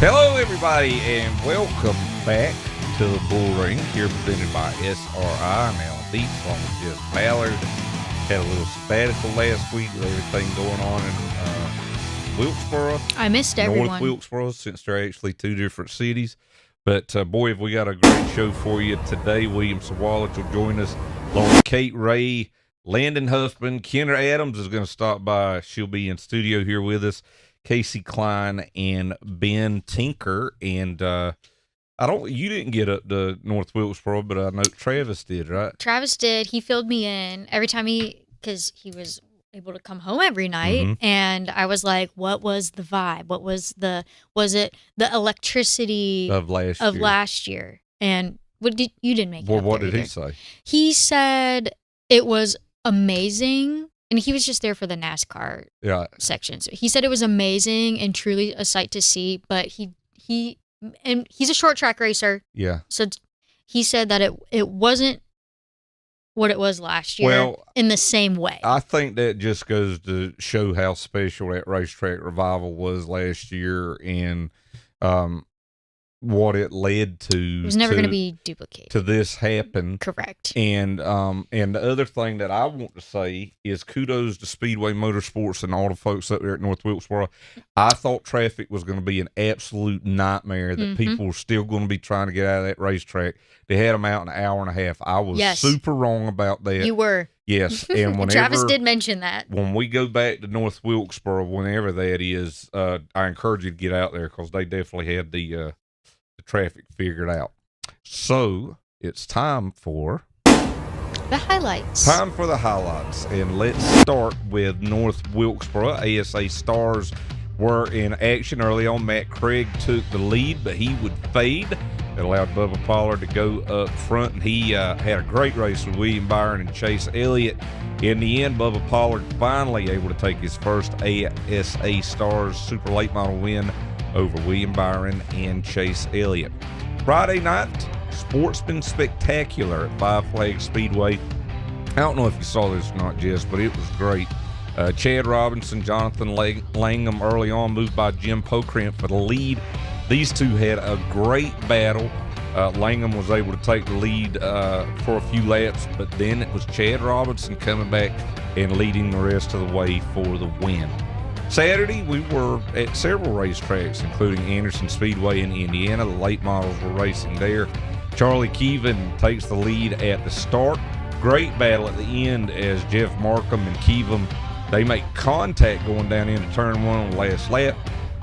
Hello, everybody, and welcome back to the Bullring, here presented by SRI. I'm Alan Dietz, along with Jeff Ballard. Had a little sabbatical last week with everything going on in Wilkesboro. I missed everyone. North Wilkesboro, since they're actually two different cities. But, boy, have we got a great show for you today. William Sawallich will join us, along with Kate Ray, Landon Huffman. Kenner Adams is going to stop by. She'll be in studio here with us. Casey Klein and Ben Tinker, and you didn't get up to North Wilkesboro, but I know Travis did, right? Travis did. He filled me in every time because he was able to come home every night, and I was like, what was the vibe? Was it the electricity of last year? And you didn't make it Well, up what there did either. he say? He said it was amazing. And he was just there for the NASCAR section. So he said it was amazing and truly a sight to see. But he's a short track racer. Yeah. So he said that it wasn't what it was last year in the same way. I think that just goes to show how special that racetrack revival was last year, and what it led to. It was never going to be duplicated. To this happen. Correct. And the other thing that I want to say is kudos to Speedway Motorsports and all the folks up there at North Wilkesboro. I thought traffic was going to be an absolute nightmare, that people were still going to be trying to get out of that racetrack. They had them out in an hour and a half. I was super wrong about that. You were. Yes. And whenever Travis did mention that. When we go back to North Wilkesboro, whenever that is, I encourage you to get out there, because they definitely had the traffic figured out. So it's time for the highlights. Time for the highlights, and let's start with North Wilkesboro. ASA Stars were in action early on. Matt Craig took the lead, but he would fade. It allowed Bubba Pollard to go up front, and he had a great race with William Byron and Chase Elliott. In the end, Bubba Pollard finally able to take his first ASA Stars Super Late Model win over William Byron and Chase Elliott. Friday night, Sportsman Spectacular at Five Flags Speedway. I don't know if you saw this or not, Jess, but it was great. Chad Robinson, Jonathan Langham early on, moved by Jim Pocramp for the lead. These two had a great battle. Langham was able to take the lead for a few laps, but then it was Chad Robinson coming back and leading the rest of the way for the win. Saturday, we were at several racetracks, including Anderson Speedway in Indiana. The late models were racing there. Charlie Keevan takes the lead at the start. Great battle at the end as Jeff Markham and Keevan, they make contact going down into turn one on the last lap.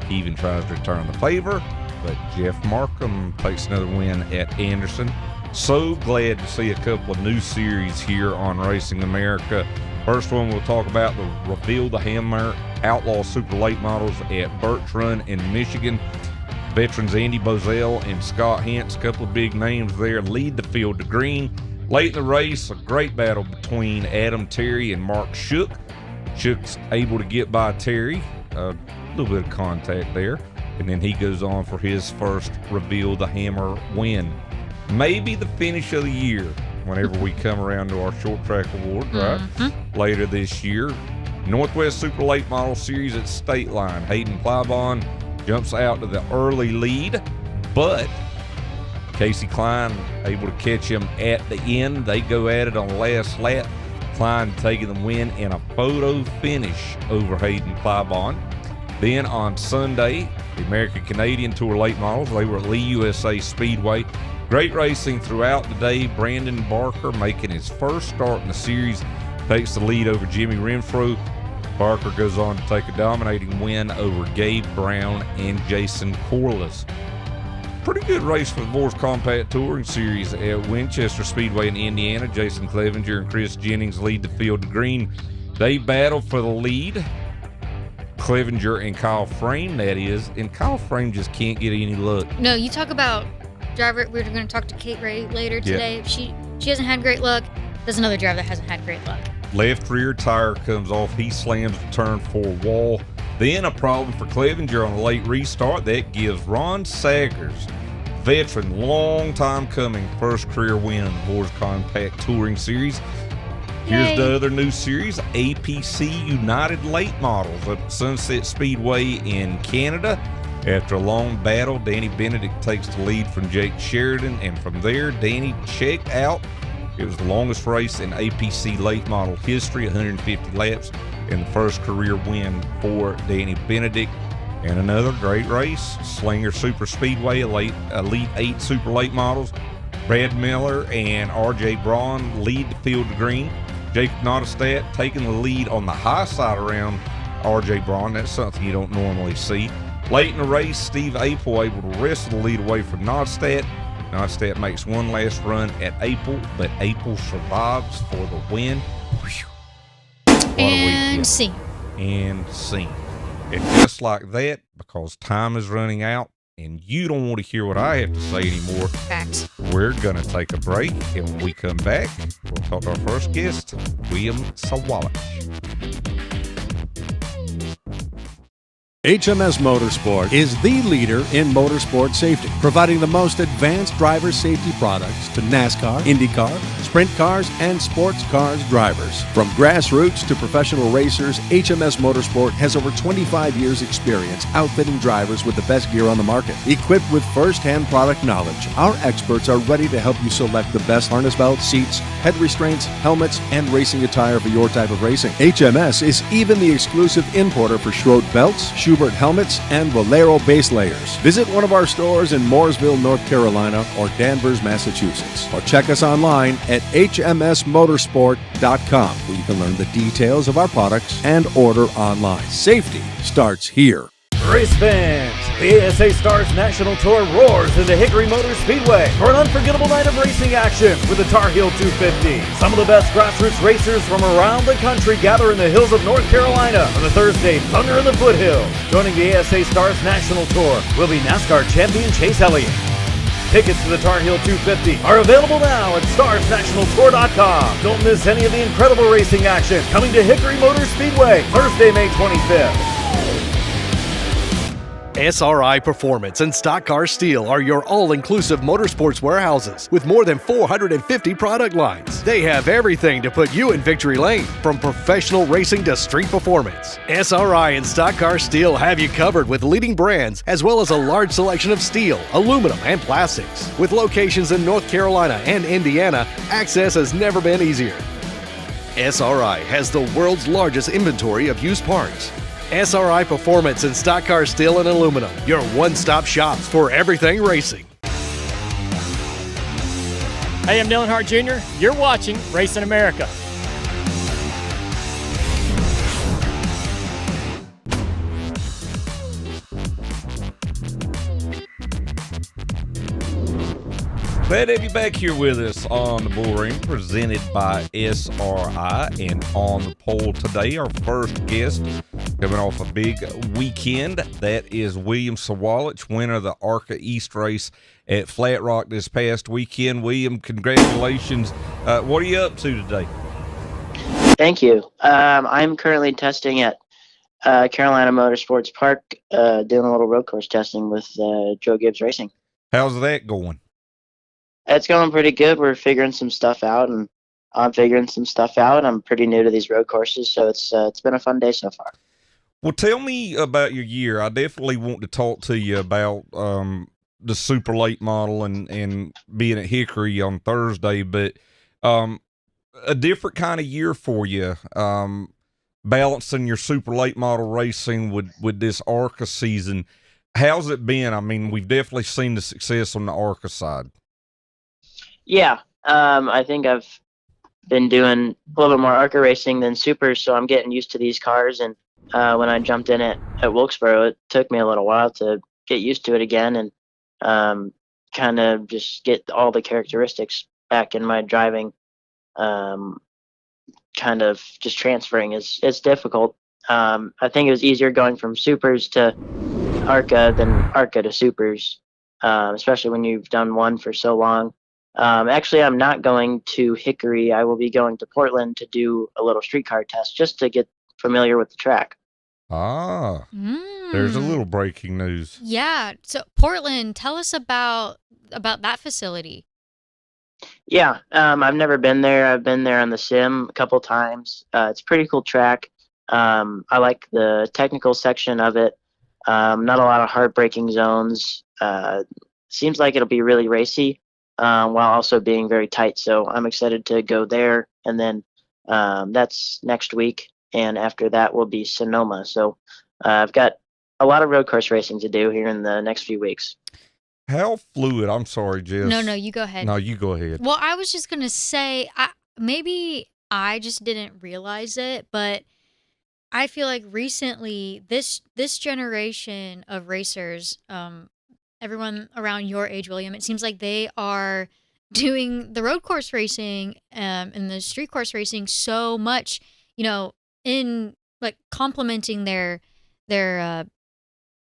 Keevan tries to return the favor, but Jeff Markham takes another win at Anderson. So glad to see a couple of new series here on Racing America. First one we'll talk about, the Reveal the Hammer Outlaw Super Late Models at Birch Run in Michigan. Veterans Andy Bozell and Scott Hance, a couple of big names there, lead the field to green. Late in the race, a great battle between Adam Terry and Mark Shook. Shook's able to get by Terry, a little bit of contact there, and then he goes on for his first Reveal the Hammer win. Maybe the finish of the year whenever we come around to our short track award, right? Later this year. Northwest Super Late Model Series at State Line. Hayden Plybon jumps out to the early lead, but Casey Klein able to catch him at the end. They go at it on the last lap. Klein taking the win in a photo finish over Hayden Plybon. Then on Sunday, the American Canadian Tour Late Models, they were at Lee USA Speedway. Great racing throughout the day. Brandon Barker making his first start in the series, takes the lead over Jimmy Renfro. Barker goes on to take a dominating win over Gabe Brown and Jason Corliss. Pretty good race for the Boars Compact Touring Series at Winchester Speedway in Indiana. Jason Clevenger and Chris Jennings lead the field to green. They battle for the lead. Clevenger and Kyle Frame, that is, and Kyle Frame just can't get any luck. No, you talk about driver. We're going to talk to Kate Ray later today. She hasn't had great luck. There's another driver that hasn't had great luck. Left rear tire comes off. He slams the turn 4 wall. Then a problem for Clevenger on the late restart. That gives Ron Saggers, veteran, long time coming, first career win in the Boars Compact Touring Series. Here's the other new series, APC United Late Models up at Sunset Speedway in Canada. After a long battle, Danny Benedict takes the lead from Jake Sheridan, and from there, Danny checked out. It was the longest race in APC late model history, 150 laps, and the first career win for Danny Benedict. And another great race, Slinger Super Speedway, Elite 8 Super Late Models. Brad Miller and R.J. Braun lead the field to green. Jacob Nottestad taking the lead on the high side around R.J. Braun. That's something you don't normally see. Late in the race, Steve Apel able to wrest the lead away from Nottestad. Nottestad makes one last run at Apel, but Apel survives for the win. And scene. And scene. And just like that, because time is running out and you don't want to hear what I have to say anymore, Facts. We're going to take a break. And when we come back, we'll talk to our first guest, William Sawalich. HMS Motorsport is the leader in motorsport safety, providing the most advanced driver safety products to NASCAR, IndyCar, sprint cars, and sports cars drivers. From grassroots to professional racers, HMS Motorsport has over 25 years' experience outfitting drivers with the best gear on the market. Equipped with first-hand product knowledge, our experts are ready to help you select the best harness belts, seats, head restraints, helmets, and racing attire for your type of racing. HMS is even the exclusive importer for Schroed belts, Schubert helmets, and Valero base layers. Visit one of our stores in Mooresville, North Carolina, or Danvers, Massachusetts, or check us online at hmsmotorsport.com, where you can learn the details of our products and order online. Safety starts here. Race fans, the ASA Stars National Tour roars into Hickory Motor Speedway for an unforgettable night of racing action with the Tar Heel 250. Some of the best grassroots racers from around the country gather in the hills of North Carolina on the Thursday Thunder in the Foothills. Joining the ASA Stars National Tour will be NASCAR champion Chase Elliott. Tickets to the Tar Heel 250 are available now at starsnationaltour.com. Don't miss any of the incredible racing action coming to Hickory Motor Speedway Thursday, May 25th. SRI Performance and Stock Car Steel are your all-inclusive motorsports warehouses with more than 450 product lines. They have everything to put you in victory lane, from professional racing to street performance. SRI and Stock Car Steel have you covered with leading brands as well as a large selection of steel, aluminum, and plastics. With locations in North Carolina and Indiana, access has never been easier. SRI has the world's largest inventory of used parts. SRI Performance and Stock Car Steel and Aluminum, your one-stop shops for everything racing. Hey, I'm Dylan Hart Jr. You're watching Racing America. Glad to have you back here with us on the Bullring, presented by SRI. And on the poll today, our first guest, coming off a big weekend, that is William Sawalich, winner of the ARCA East race at Flat Rock this past weekend. William, congratulations. What are you up to today? Thank you. I'm currently testing at Carolina Motorsports Park, doing a little road course testing with Joe Gibbs Racing. How's that going? It's going pretty good. We're figuring some stuff out, and I'm figuring some stuff out. I'm pretty new to these road courses, so it's been a fun day so far. Well, tell me about your year. I definitely want to talk to you about the super late model and being at Hickory on Thursday, but a different kind of year for you, balancing your super late model racing with this ARCA season. How's it been? I mean, we've definitely seen the success on the ARCA side. Yeah, I think I've been doing a little bit more ARCA racing than supers, so I'm getting used to these cars. And when I jumped in at Wilkesboro, it took me a little while to get used to it again and kind of just get all the characteristics back in my driving. Kind of just transferring is difficult. I think it was easier going from supers to ARCA than ARCA to supers, especially when you've done one for so long. Actually, I'm not going to Hickory. I will be going to Portland to do a little streetcar test just to get familiar with the track. There's a little breaking news. Yeah. So Portland, tell us about that facility. Yeah, I've never been there. I've been there on the sim a couple times. It's a pretty cool track. I like the technical section of it. Not a lot of heartbreaking zones. Seems like it'll be really racy, while also being very tight. So I'm excited to go there. And then that's next week. And after that will be Sonoma. So I've got a lot of road course racing to do here in the next few weeks. How fluid? I'm sorry, Jess. No, you go ahead. No, you go ahead. Well, I was just going to say, maybe I just didn't realize it, but I feel like recently this generation of racers, everyone around your age, William, it seems like they are doing the road course racing and the street course racing so much, in like complementing their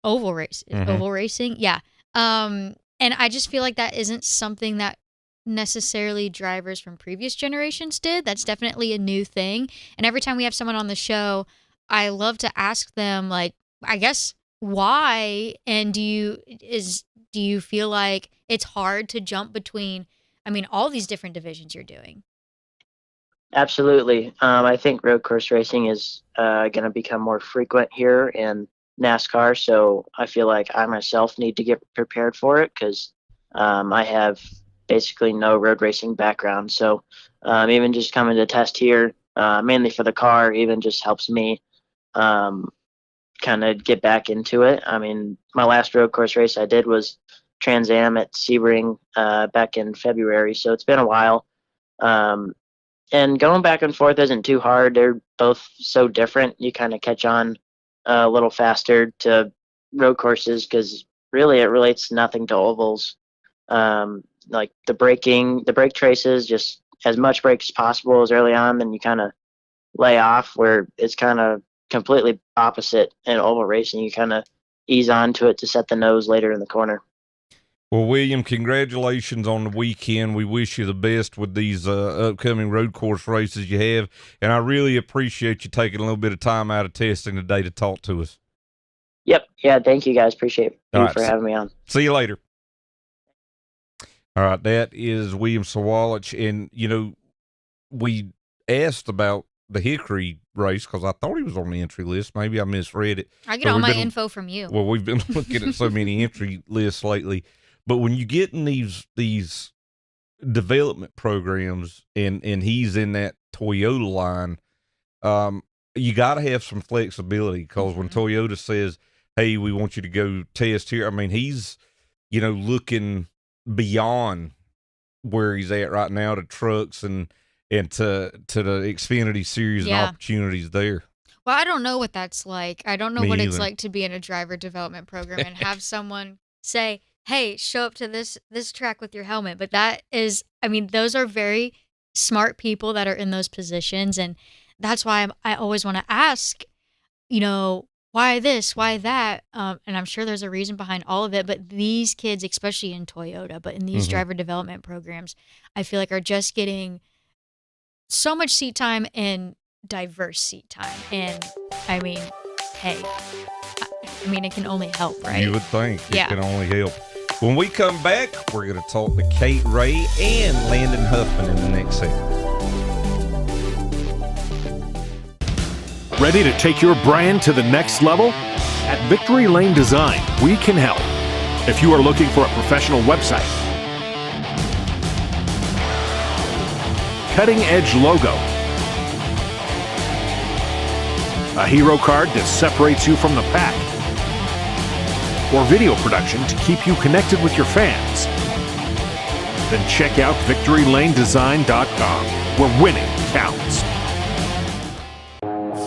oval race, oval racing. Yeah. And I just feel like that isn't something that necessarily drivers from previous generations did. That's definitely a new thing. And every time we have someone on the show, I love to ask them, like, I guess, why? And do you feel like it's hard to jump between, all these different divisions you're doing? Absolutely. I think road course racing is going to become more frequent here in NASCAR. So I feel like I myself need to get prepared for it because I have basically no road racing background. So even just coming to test here, mainly for the car, even just helps me kind of get back into it. My last road course race I did was Trans Am at Sebring back in February. So it's been a while. And going back and forth isn't too hard. They're both so different. You kind of catch on a little faster to road courses because really it relates nothing to ovals. Like the brake traces, just as much brake as possible as early on, then you kind of lay off, where it's kind of completely opposite in oval racing. You kind of ease onto it to set the nose later in the corner. Well, William, congratulations on the weekend. We wish you the best with these upcoming road course races you have, and I really appreciate you taking a little bit of time out of testing today to talk to us. Yep. Yeah, thank you guys. Appreciate you for having me on. See you later. All right, that is William Sawalich, and, we asked about the Hickory race because I thought he was on the entry list. Maybe I misread it. I get all my info from you. Well, we've been looking at so many entry lists lately. But when you get in these development programs and he's in that Toyota line, you got to have some flexibility because when Toyota says, hey, we want you to go test here, he's, looking beyond where he's at right now to trucks and to the Xfinity Series and opportunities there. Well, I don't know what that's like. I don't know what it's like to be in a driver development program and have someone say, hey, show up to this track with your helmet. But that is, those are very smart people that are in those positions. And that's why I always want to ask, why this, why that? And I'm sure there's a reason behind all of it. But these kids, especially in Toyota, but in these driver development programs, I feel like are just getting so much seat time and diverse seat time. And hey, it can only help, right? You would think it can only help. When we come back, we're going to talk to Kate Ray and Landon Huffman in the next segment. Ready to take your brand to the next level? At Victory Lane Design, we can help. If you are looking for a professional website, cutting-edge logo, a hero card that separates you from the pack, or video production to keep you connected with your fans, then check out VictoryLaneDesign.com, where winning counts.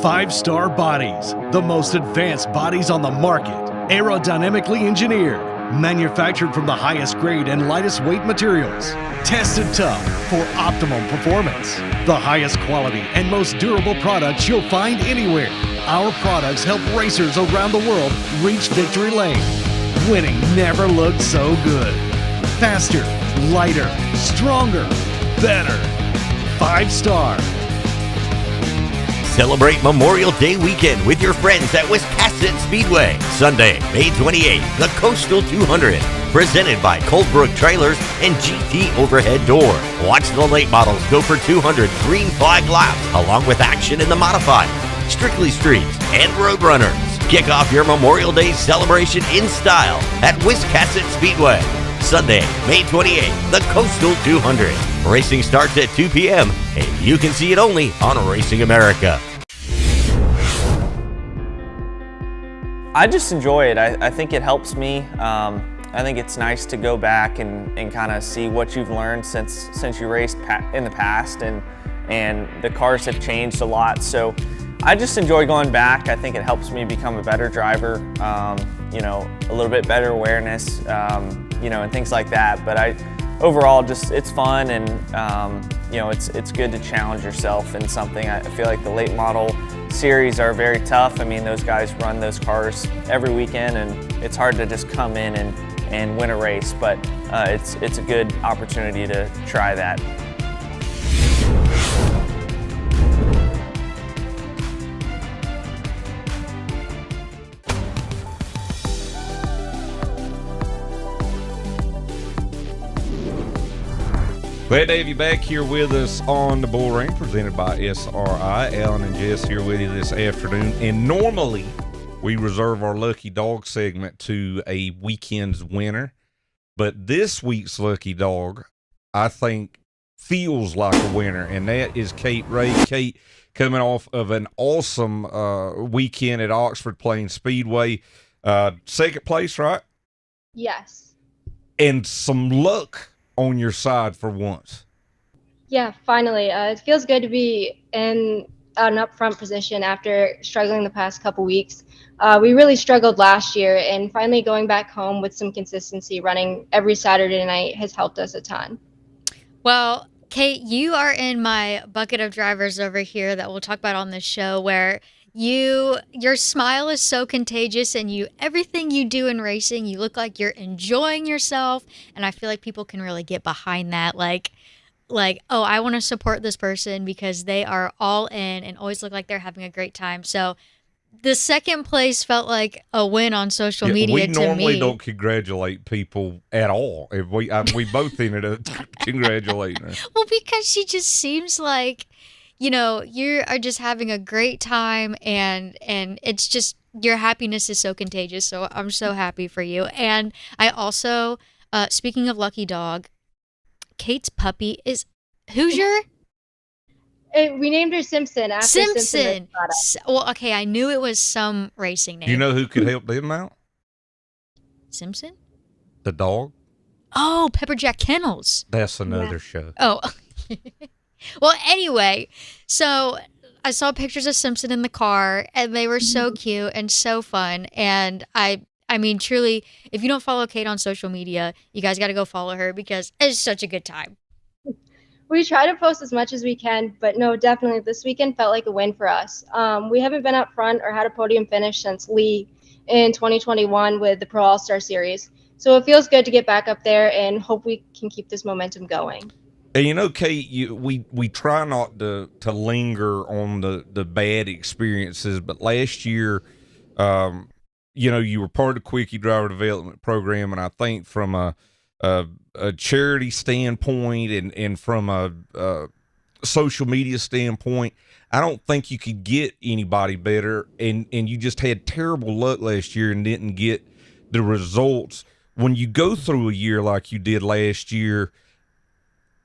5-Star Bodies, the most advanced bodies on the market, aerodynamically engineered, manufactured from the highest grade and lightest weight materials, tested tough for optimum performance. The highest quality and most durable products you'll find anywhere. Our products help racers around the world reach victory lane. Winning never looked so good. Faster, lighter, stronger, better. 5-Star. Celebrate Memorial Day weekend with your friends at Wiscasset Speedway. Sunday, May 28th, the Coastal 200. Presented by Coldbrook Trailers and GT Overhead Door. Watch the late models go for 200 green flag laps, along with action in the modified, strictly streets, and road runners. Kick off your Memorial Day celebration in style at Wiscasset Speedway. Sunday, May 28th, the Coastal 200. Racing starts at 2 p.m. and you can see it only on Racing America. I just enjoy it. I think it helps me. I think it's nice to go back and kind of see what you've learned since you raced in the past, and the cars have changed a lot. So I just enjoy going back. I think it helps me become a better driver, a little bit better awareness, and things like that. But overall, it's fun, and it's good to challenge yourself in something. I feel like the late model series are very tough. I mean, those guys run those cars every weekend, and it's hard to just come in and win a race. But it's a good opportunity to try that. Glad to have you back here with us on the Bullring, presented by SRI. Alan and Jess here with you this afternoon. And normally, we reserve our Lucky Dog segment to a weekend's winner. But this week's Lucky Dog, I think, feels like a winner. And that is Kate Ray. Kate, coming off of an awesome weekend at Oxford Plains Speedway. Second place, right? Yes. And some luck on your side for once. Yeah, finally. It feels good to be in an up-front position after struggling the past couple weeks. We really struggled last year, and finally going back home with some consistency running every Saturday night has helped us a ton. Well, Kate, you are in my bucket of drivers over here that we'll talk about on this show, where your smile is so contagious, and everything you do in racing, you look like you're enjoying yourself, and I feel like people can really get behind that. Like, oh, I want to support this person because they are all in and always look like they're having a great time. So the second place felt like a win on social media to me. We normally don't congratulate people at all. If we both ended up congratulating her. Well, because she just seems like, you are just having a great time, and it's just, your happiness is so contagious. So I'm so happy for you. And I also, speaking of Lucky Dog, Kate's puppy is Hoosier? We named her Simpson after Simpson. Well, okay, I knew it was some racing name. You know who could help them out? Simpson? The dog? Oh, Pepper Jack Kennels. That's another show. Oh. Well, anyway, so I saw pictures of Simpson in the car, and they were so cute and so fun. And I mean, truly, if you don't follow Kate on social media, you guys got to go follow her because it's such a good time. We try to post as much as we can, but no, definitely this weekend felt like a win for us. We haven't been up front or had a podium finish since Lee in 2021 with the Pro All-Star Series. So it feels good to get back up there and hope we can keep this momentum going. And Kate, we try not to linger on the bad experiences, but last year, you were part of the Quickie Driver Development Program, and I think from a charity standpoint and from a social media standpoint, I don't think you could get anybody better, and you just had terrible luck last year and didn't get the results. When you go through a year like you did last year,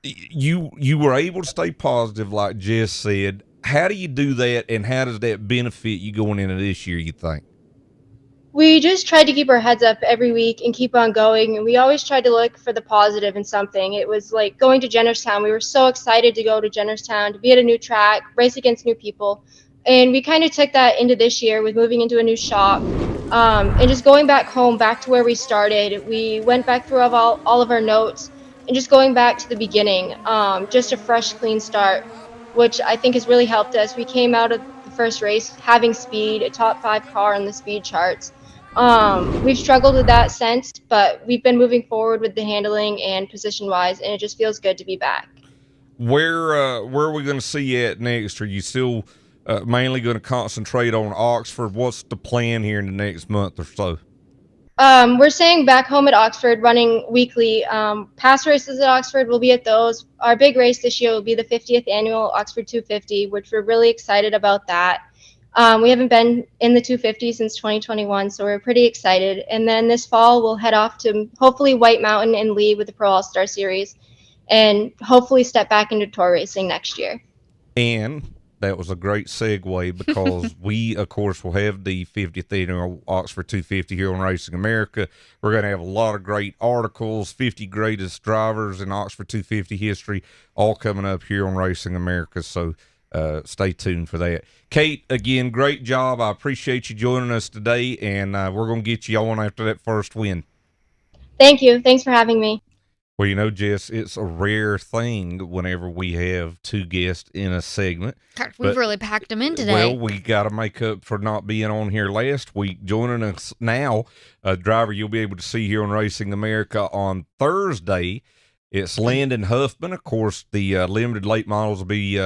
you were able to stay positive, like Jess said. How do you do that, and how does that benefit you going into this year, you think? We just tried to keep our heads up every week and keep on going. And we always tried to look for the positive in something. It was like going to Jennerstown. We were so excited to go to Jennerstown, to be at a new track, race against new people. And we kind of took that into this year with moving into a new shop and just going back home, back to where we started. We went back through all of our notes and just going back to the beginning, just a fresh, clean start, which I think has really helped us. We came out of the first race having speed, a top 5 car on the speed charts. We've struggled with that since, but we've been moving forward with the handling and position-wise, and it just feels good to be back. Where are we going to see you at next? Are you still mainly going to concentrate on Oxford? What's the plan here in the next month or so? We're staying back home at Oxford, running weekly. Past races at Oxford, we'll be at those. Our big race this year will be the 50th annual Oxford 250, which we're really excited about that. We haven't been in the 250 since 2021, so we're pretty excited. And then this fall, we'll head off to hopefully White Mountain and lead with the Pro All-Star Series, and hopefully step back into tour racing next year. And that was a great segue because we, of course, will have the 50th annual Oxford 250 here on Racing America. We're going to have a lot of great articles, 50 greatest drivers in Oxford 250 history, all coming up here on Racing America. So stay tuned for that. Kate, again, great job. I appreciate you joining us today, and we're going to get you on after that first win. Thank you. Thanks for having me. Well, Jess, it's a rare thing whenever we have two guests in a segment. God, we've really packed them in today. Well, we got to make up for not being on here last week. Joining us now, a driver you'll be able to see here on Racing America on Thursday. It's Landon Huffman. Of course, the limited late models will be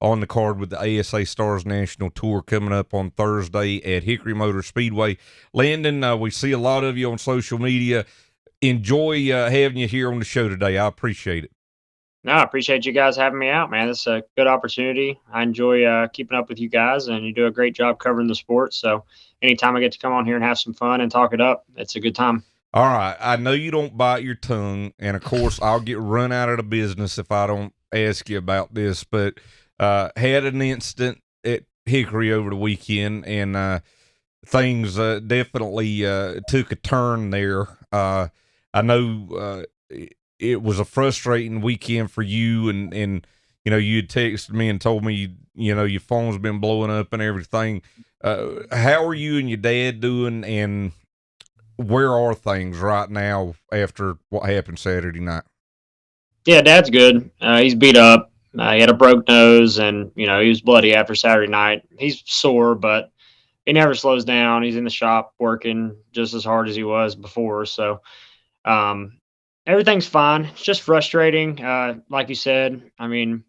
on the card with the ASA Stars National Tour coming up on Thursday at Hickory Motor Speedway. Landon, we see a lot of you on social media. Enjoy having you here on the show today. I appreciate it. No, I appreciate you guys having me out, man. This is a good opportunity. I enjoy keeping up with you guys, and you do a great job covering the sport. So anytime I get to come on here and have some fun and talk it up, it's a good time. All right. I know you don't bite your tongue, and, of course, I'll get run out of the business if I don't ask you about this, but had an incident at Hickory over the weekend, and things definitely took a turn there. I know it was a frustrating weekend for you, and you had texted me and told me, your phone's been blowing up and everything. How are you and your dad doing, and where are things right now after what happened Saturday night? Yeah, Dad's good. He's beat up. He had a broke nose, and, he was bloody after Saturday night. He's sore, but he never slows down. He's in the shop working just as hard as he was before. So, everything's fine. It's just frustrating. Like you said, I mean,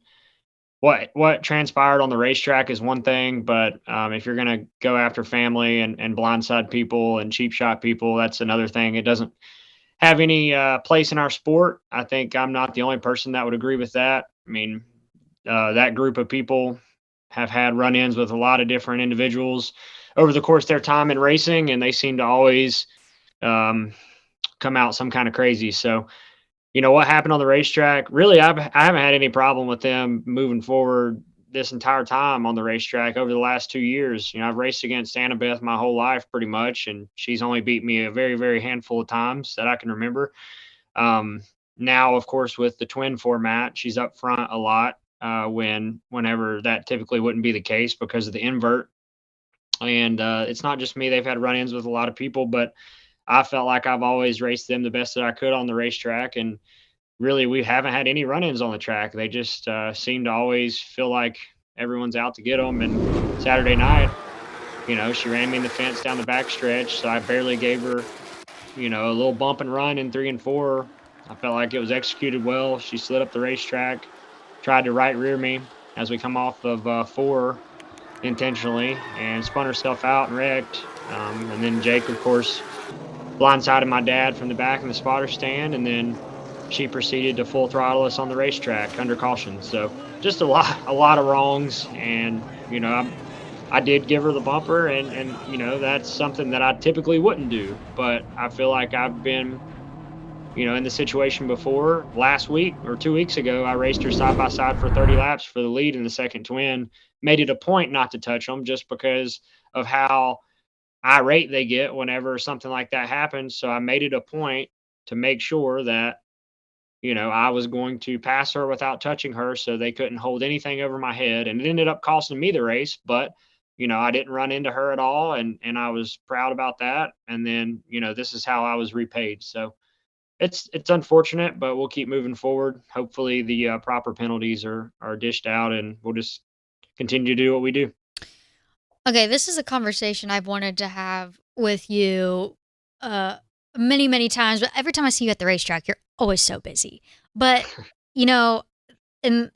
what transpired on the racetrack is one thing, but if you're going to go after family and blindside people and cheap shot people, that's another thing. It doesn't have any place in our sport. I think I'm not the only person that would agree with that. I mean, that group of people have had run-ins with a lot of different individuals over the course of their time in racing, and they seem to always come out some kind of crazy. So, what happened on the racetrack, really, I haven't had any problem with them moving forward this entire time on the racetrack over the last 2 years. I've raced against Annabeth my whole life pretty much, and she's only beat me a very, very handful of times that I can remember. Now, of course, with the twin format, she's up front a lot whenever that typically wouldn't be the case because of the invert. And it's not just me. They've had run-ins with a lot of people, but I felt like I've always raced them the best that I could on the racetrack. And really, we haven't had any run-ins on the track. They just seem to always feel like everyone's out to get them. And Saturday night, she ran me in the fence down the back stretch. So I barely gave her, a little bump and run in 3 and 4. I felt like it was executed well. She slid up the racetrack, tried to right rear me as we come off of 4 intentionally, and spun herself out and wrecked. And then Jake, of course, blindsided my dad from the back in the spotter stand, and then she proceeded to full throttle us on the racetrack under caution. So just a lot of wrongs, and I did give her the bumper, and that's something that I typically wouldn't do, but I feel like I've been in the situation before. Last week or 2 weeks ago, I raced her side by side for 30 laps for the lead in the second twin. Made it a point not to touch them just because of how irate they get whenever something like that happens. So I made it a point to make sure that, I was going to pass her without touching her so they couldn't hold anything over my head. And it ended up costing me the race, but, I didn't run into her at all. And I was proud about that. And then, this is how I was repaid. So it's unfortunate, but we'll keep moving forward. Hopefully the proper penalties are dished out, and we'll just continue to do what we do. Okay, this is a conversation I've wanted to have with you many, many times, but every time I see you at the racetrack, you're always so busy. But, and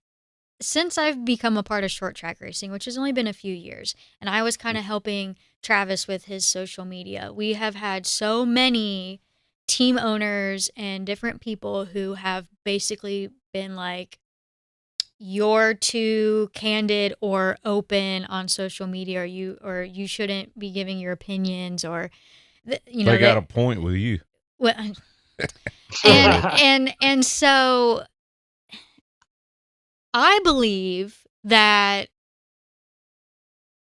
since I've become a part of short track racing, which has only been a few years, and I was kind of helping Travis with his social media, we have had so many team owners and different people who have basically been like, you're too candid or open on social media, or you shouldn't be giving your opinions, or they got a point with you. Well, and so I believe that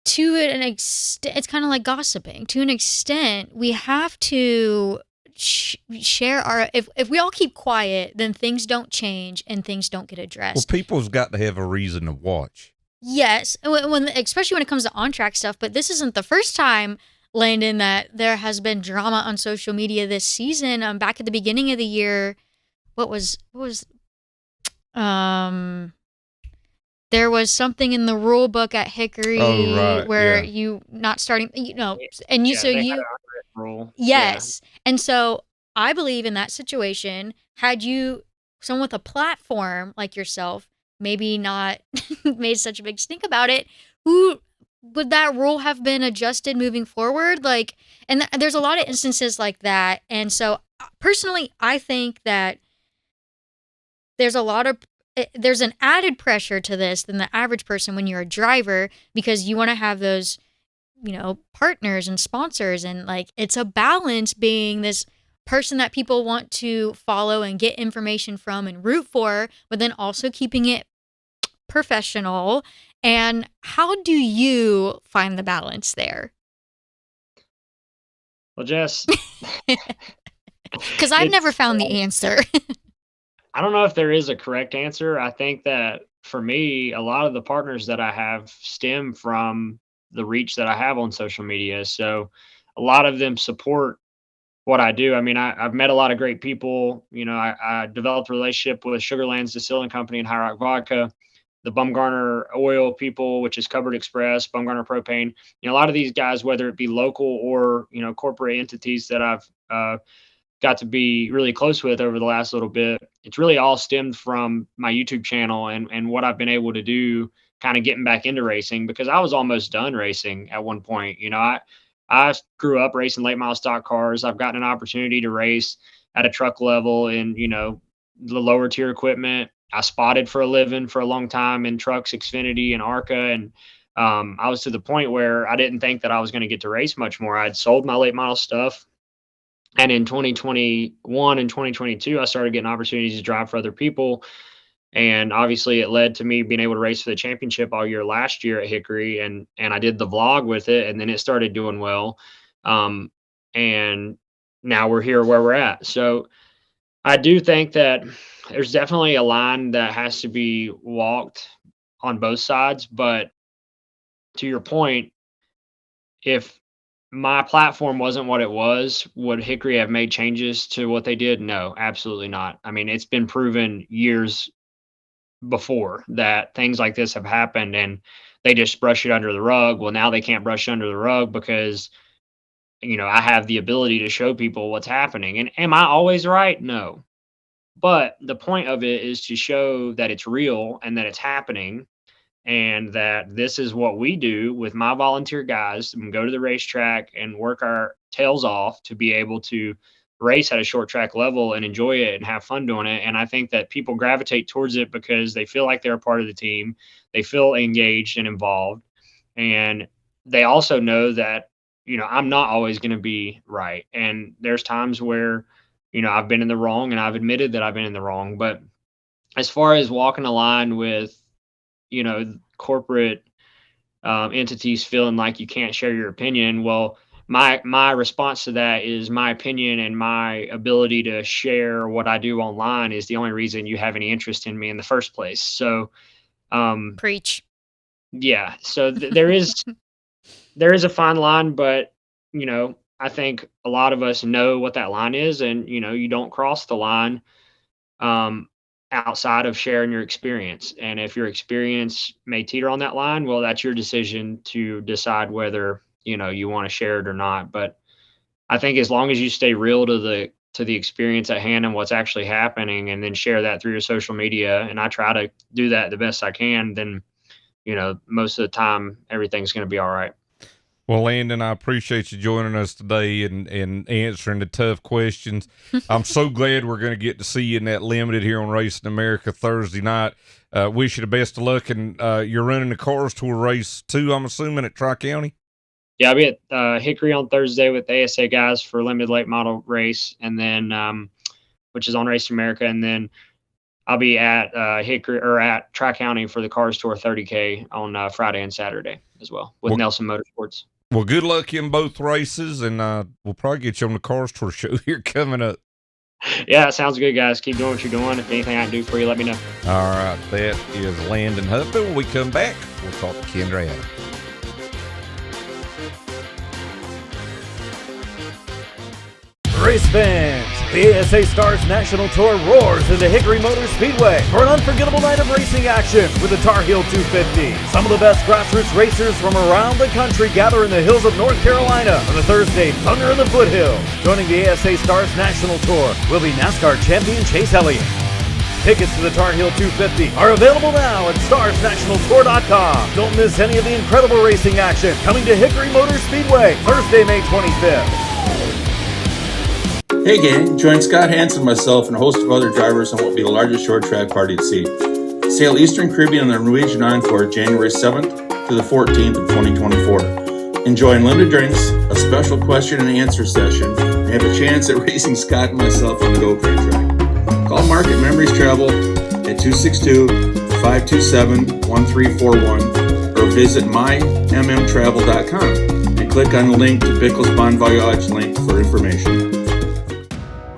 to an extent, it's kind of like gossiping. To an extent, we have to share our. If we all keep quiet, then things don't change and things don't get addressed. Well, people's got to have a reason to watch. Yes, especially when it comes to on-track stuff. But this isn't the first time, Landon, that there has been drama on social media this season. Back at the beginning of the year, there was something in the rule book at Hickory where you not starting, and rule. Yes. Yeah. And so I believe in that situation, had you someone with a platform like yourself, maybe not made such a big stink about it, who would that rule have been adjusted moving forward? And there's a lot of instances like that. And so personally, I think that there's an added pressure to this than the average person when you're a driver, because you want to have those, partners and sponsors. And it's a balance being this person that people want to follow and get information from and root for, but then also keeping it professional. And how do you find the balance there? Well, Jess, because I've never found the answer. I don't know if there is a correct answer. I think that for me, a lot of the partners that I have stem from the reach that I have on social media. So a lot of them support what I do. I mean, I've met a lot of great people. I developed a relationship with Sugarlands Distilling Company and High Rock Vodka, the Bumgarner Oil people, which is Covered Express, Bumgarner Propane. A lot of these guys, whether it be local or, corporate entities that I've got to be really close with over the last little bit, it's really all stemmed from my YouTube channel and what I've been able to do kind of getting back into racing, because I was almost done racing at one point. I grew up racing late model stock cars. I've gotten an opportunity to race at a truck level in, the lower tier equipment. I spotted for a living for a long time in trucks, Xfinity and ARCA. And I was to the point where I didn't think that I was going to get to race much more. I'd sold my late model stuff. And in 2021 and 2022, I started getting opportunities to drive for other people. And obviously it led to me being able to race for the championship all year last year at Hickory. And I did the vlog with it, and then it started doing well. And now we're here where we're at. So I do think that there's definitely a line that has to be walked on both sides. But to your point, if my platform wasn't what it was, would Hickory have made changes to what they did? No, absolutely not. I mean, it's been proven years before that things like this have happened and they just brush it under the rug. Well, now they can't brush it under the rug because, I have the ability to show people what's happening. And am I always right? No. But the point of it is to show that it's real and that it's happening, and that this is what we do with my volunteer guys, and go to the racetrack and work our tails off to be able to race at a short track level and enjoy it and have fun doing it. And I think that people gravitate towards it because they feel like they're a part of the team. They feel engaged and involved. And they also know that, I'm not always going to be right. And there's times where, I've been in the wrong, and I've admitted that I've been in the wrong. But as far as walking a line with, corporate entities feeling like you can't share your opinion, well, my response to that is my opinion and my ability to share what I do online is the only reason you have any interest in me in the first place. So, preach. Yeah. So there is a fine line, but I think a lot of us know what that line is, and you don't cross the line outside of sharing your experience. And if your experience may teeter on that line, well, that's your decision to decide whether you want to share it or not. But I think as long as you stay real to the experience at hand and what's actually happening, and then share that through your social media, and I try to do that the best I can, then most of the time everything's going to be all right. Well, Landon, I appreciate you joining us today and answering the tough questions. I'm so glad we're going to get to see you in that limited here on Racing America Thursday night. wish you the best of luck. And you're running the Cars Tour race too, I'm assuming, at Tri-County? Yeah, I'll be at Hickory on Thursday with the ASA guys for limited late model race, and then which is on Race America, and then I'll be at Hickory or at Tri-County for the Cars Tour 30K on Friday and Saturday as well with Nelson Motorsports. Well, good luck in both races, and we'll probably get you on the Cars Tour show here coming up. Yeah, sounds good, guys. Keep doing what you're doing. If anything I can do for you, let me know. All right, that is Landon Huffman. When we come back, we'll talk to Kendra Adams. Race fans, the ASA Stars National Tour roars into Hickory Motor Speedway for an unforgettable night of racing action with the Tar Heel 250. Some of the best grassroots racers from around the country gather in the hills of North Carolina on the Thursday Thunder in the Foothills. Joining the ASA Stars National Tour will be NASCAR champion Chase Elliott. Tickets to the Tar Heel 250 are available now at starsnationaltour.com. Don't miss any of the incredible racing action coming to Hickory Motor Speedway Thursday, May 25th. Hey gang, join Scott Hansen, myself, and a host of other drivers on what will be the largest short track party at sea. Sail Eastern Caribbean on the Norwegian Encore January 7th to the 14th of 2024. Enjoy unlimited drinks, a special question and answer session, and have a chance at racing Scott and myself on the go-kart track. Call Market Memories Travel at 262-527-1341 or visit mymmtravel.com and click on the link to Bickle's Bon Voyage link for information.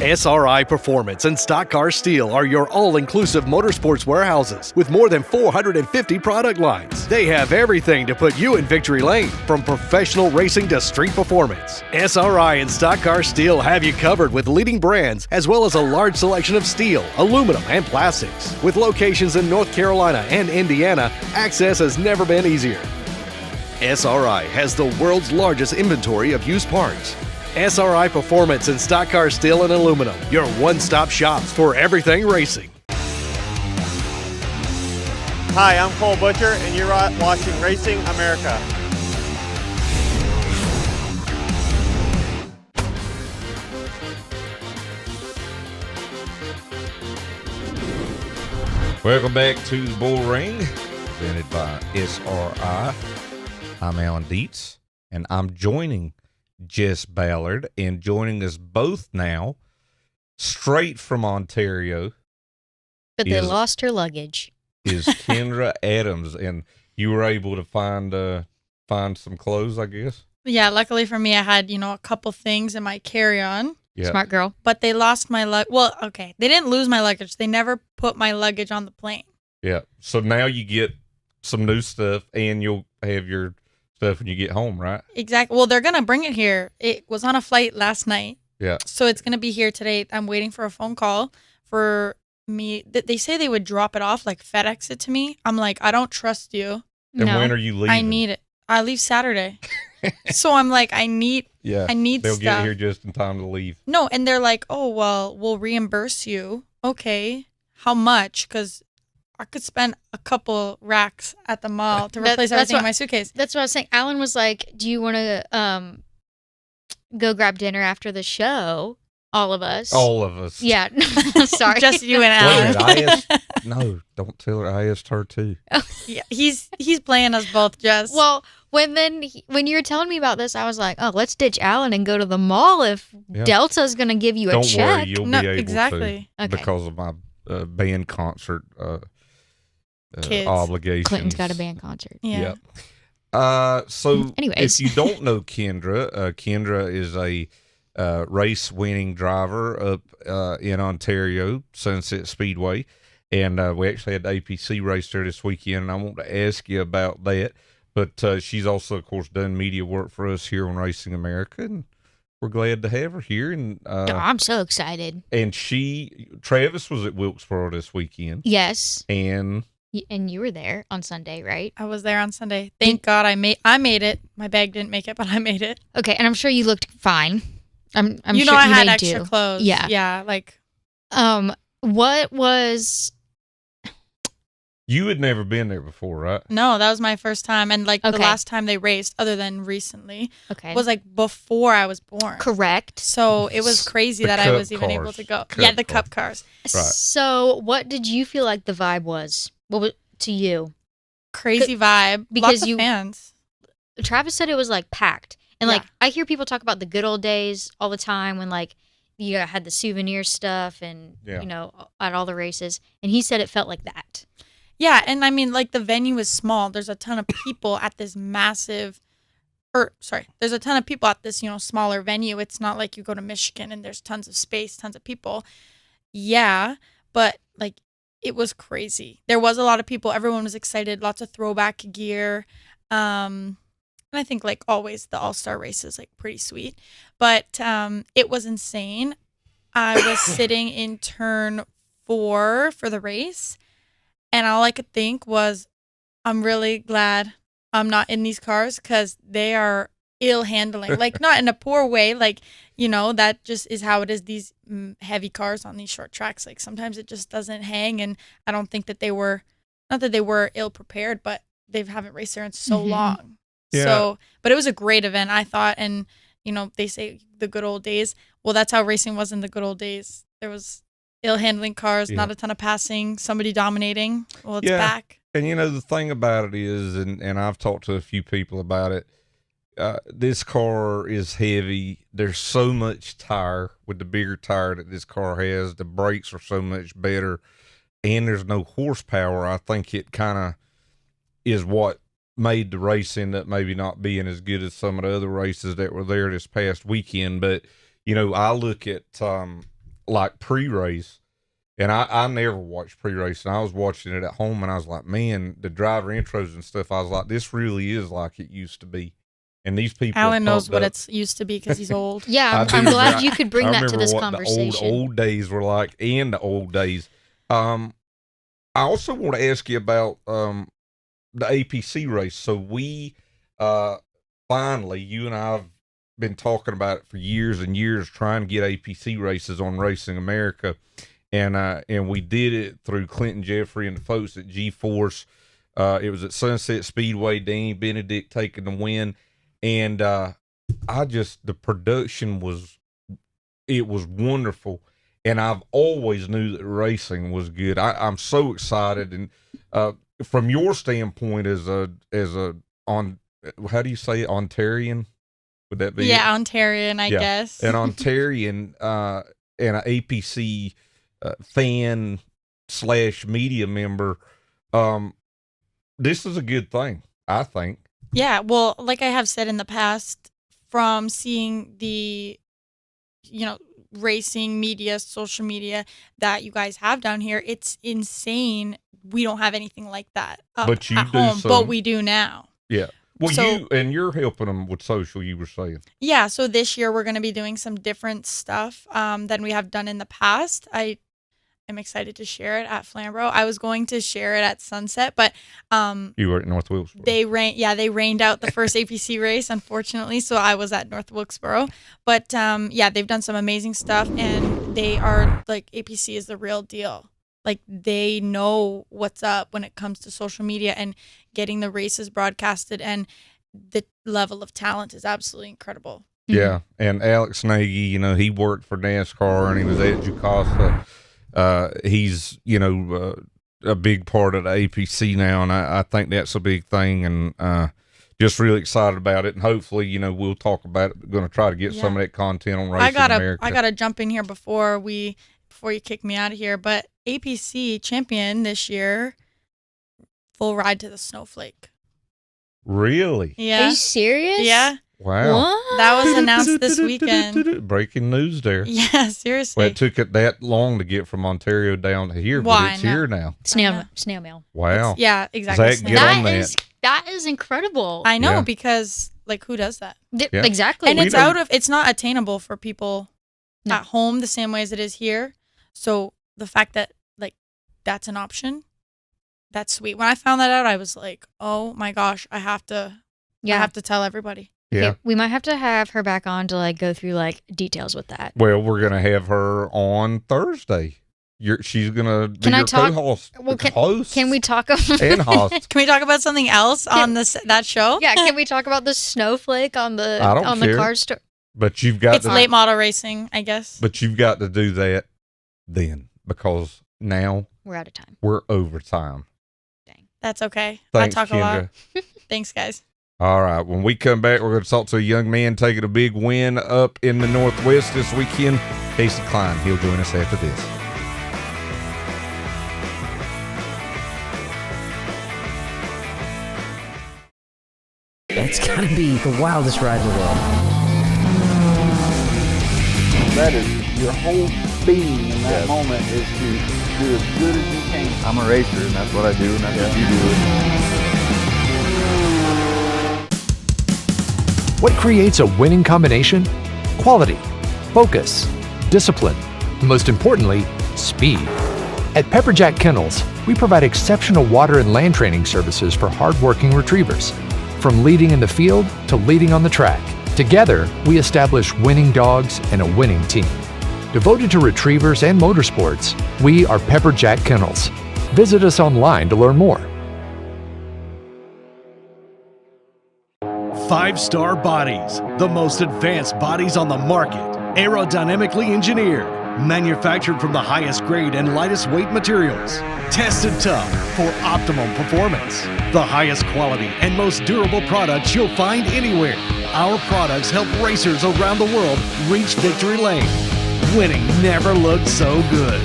SRI Performance and Stock Car Steel are your all-inclusive motorsports warehouses with more than 450 product lines. They have everything to put you in victory lane, from professional racing to street performance. SRI and Stock Car Steel have you covered with leading brands as well as a large selection of steel, aluminum, and plastics. With locations in North Carolina and Indiana, access has never been easier. SRI has the world's largest inventory of used parts. SRI Performance and Stock Car Steel and Aluminum, your one-stop shops for everything racing. Hi, I'm Cole Butcher, and you're watching Racing America. Welcome back to the Bullring, presented by SRI. I'm Alan Dietz, and I'm joining Jess Ballard, and joining us both now, straight from Ontario. But they lost her luggage. Is Kendra Adams, and you were able to find some clothes, I guess? Yeah, luckily for me, I had, a couple things in my carry-on. Yeah. Smart girl. But they lost my luggage. Well, okay, they didn't lose my luggage. They never put my luggage on the plane. Yeah, so now you get some new stuff, and you'll have your stuff when you get home, right? Exactly. Well, they're going to bring it here. It was on a flight last night. Yeah. So it's going to be here today. I'm waiting for a phone call for me. They say they would drop it off, like FedEx it to me. I'm like, I don't trust you. And when are you leaving? I need it. I leave Saturday. So I'm like, I need they'll stuff. get it here just in time to leave. No, and they're like, oh, well, we'll reimburse you. Okay. How much? Because I could spend a couple racks at the mall to replace everything in my suitcase. That's what I was saying. Alan was like, do you want to go grab dinner after the show? All of us. All of us. Yeah. Sorry. Just you and Alan. No, don't tell her. I asked her too. Yeah, he's playing us both, Jess. Well, when you were telling me about this, I was like, oh, let's ditch Alan and go to the mall if Delta's going to give you a check. Don't worry, you'll be able exactly. to because of my band concert Kids. obligations. Clinton's got a band concert. Yeah. So anyways, if you don't know Kendra, Kendra is a race-winning driver up in Ontario, Sunset Speedway, and we actually had the APC race there this weekend, and I want to ask you about that. But she's also, of course, done media work for us here on Racing America, and we're glad to have her here. And I'm so excited. And Travis was at Wilkesboro this weekend. Yes. And you were there on Sunday, right? I was there on Sunday. Thank God I made it. My bag didn't make it, but I made it. Okay, and I'm sure you looked fine. I'm you sure know I you had made extra clothes. Yeah. Yeah, like what was you had never been there before, right? No, that was my first time, and the Okay. last time they raced, other than recently, Okay. was before I was born. Correct. So it was crazy that I was even able to go. Cup the cup cars. Right. So what did you feel like the vibe was? What was to you? Crazy vibe because lots of fans. Travis said it was like packed, and like I hear people talk about the good old days all the time when like you had the souvenir stuff and you know at all the races, and he said it felt like that. Yeah, and I mean like the venue is small. There's a ton of people at this massive. There's a ton of people at this, smaller venue. It's not like you go to Michigan and there's tons of space, tons of people. Yeah, but like it was crazy. There was a lot of people. Everyone was excited. Lots of throwback gear. And I think like always the All-Star race is like pretty sweet. But it was insane. I was sitting in turn 4 for the race. And all I could think was, I'm really glad I'm not in these cars because they are ill handling, like not in a poor way, like, that just is how it is. These heavy cars on these short tracks, like sometimes it just doesn't hang. And I don't think that not that they were ill prepared, but they haven't raced there in so long. Yeah. So, but it was a great event, I thought. And, they say the good old days. Well, that's how racing was in the good old days. There was ill handling cars, not a ton of passing, somebody dominating. Well, it's back. And the thing about it is, and I've talked to a few people about it, this car is heavy. There's so much tire with the bigger tire that this car has. The brakes are so much better, and there's no horsepower. I think it kind of is what made the race end up maybe not being as good as some of the other races that were there this past weekend. But, I look at like pre-race, and I never watched pre-race, and I was watching it at home, and I was like, man, the driver intros and stuff, I was like, this really is like it used to be. And these people, Alan knows what it's used to be because he's old. Yeah, I'm glad you could bring that to this conversation. The old days were like, and the old days. I also want to ask you about the APC race. So we finally, you and I have been talking about it for years and years, trying to get APC races on Racing America. And we did it through Clinton Jeffrey and the folks at G-Force. It was at Sunset Speedway, Danny Benedict taking the win. And the production was wonderful. And I've always knew that racing was good. I'm so excited. And from your standpoint as how do you say it, Ontarian? Would that be it? Ontarian, I guess. An Ontarian and an APC fan / media member, this is a good thing, I think. Yeah, well, like I have said in the past, from seeing the, racing media, social media that you guys have down here, it's insane. We don't have anything like that but you at do home, but we do now. Yeah. Well, you're helping them with social, you were saying. Yeah, so this year we're going to be doing some different stuff than we have done in the past. I'm excited to share it at Flamborough. I was going to share it at Sunset, but you were at North Wilkesboro. They rained out the first APC race, unfortunately, so I was at North Wilkesboro. But they've done some amazing stuff, and they are like, APC is the real deal. Like, they know what's up when it comes to social media and getting the races broadcasted, and the level of talent is absolutely incredible. Yeah, and Alex Nagy, he worked for NASCAR, and he was at Jukasa. He's, a big part of the APC now, and I think that's a big thing, and just really excited about it. And hopefully, we'll talk about it. Going to try to get some of that content on Racing America. I gotta jump in here before you kick me out of here. But APC champion this year, full ride to the Snowflake. Really? Yeah. Are you serious? Yeah. Wow. What? That was announced this weekend. Breaking news there. Yeah, seriously. Well, it took it that long to get from Ontario down to here, but it's here now. Snail mail. Wow. Exactly. Zach, get on that. That is incredible. I know, because like, who does that? Yeah. Exactly. And it's not attainable for people at home the same way as it is here. So the fact that like that's an option, that's sweet. When I found that out, I was like, oh my gosh, I have to tell everybody. Yeah. Okay, we might have to have her back on to like go through like details with that. Well, we're gonna have her on Thursday. She's gonna be your co-host. Well, host. Can we talk and host? Can we talk about something else on that show? Yeah. Can we talk about the snowflake on the the car store? But you've got it's late model racing, I guess. But you've got to do that then, because now we're out of time. We're over time. That's okay. Thanks, I talk Kendra. a lot. Thanks, guys. All right. When we come back, we're going to talk to a young man taking a big win up in the Northwest this weekend, Casey Klein. He'll join us after this. That's got to be the wildest ride in the world. That is your whole being in that moment is to do as good as you can. I'm a racer, and that's what I do, and that's what you do. What creates a winning combination? Quality, focus, discipline, and most importantly, speed. At Pepperjack Kennels, we provide exceptional water and land training services for hardworking retrievers. From leading in the field to leading on the track, together we establish winning dogs and a winning team. Devoted to retrievers and motorsports, we are Pepperjack Kennels. Visit us online to learn more. 5-star bodies, the most advanced bodies on the market, aerodynamically engineered, manufactured from the highest grade and lightest weight materials, tested tough for optimum performance. The highest quality and most durable products you'll find anywhere. Our products help racers around the world reach victory lane. Winning never looked so good.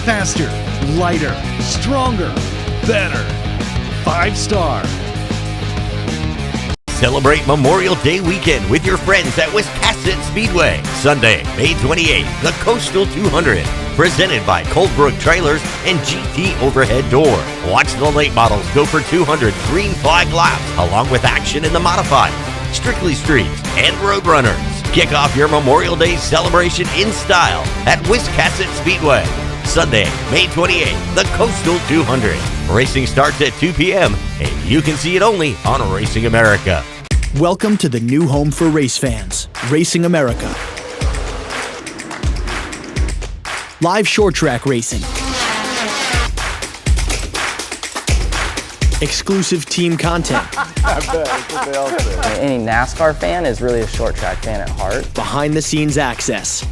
Faster, lighter, stronger, better. 5-star. Celebrate Memorial Day weekend with your friends at Wiscasset Speedway. Sunday, May 28th, the Coastal 200. Presented by Coldbrook Trailers and GT Overhead Door. Watch the late models go for 200 green flag laps, along with action in the modified, strictly streets, and road runners. Kick off your Memorial Day celebration in style at Wiscasset Speedway. Sunday, May 28th, the Coastal 200. Racing starts at 2 p.m. and you can see it only on Racing America. Welcome to the new home for race fans, Racing America. Live short track racing. Exclusive team content. I bet, that's what they all say. Any NASCAR fan is really a short track fan at heart. Behind the scenes access.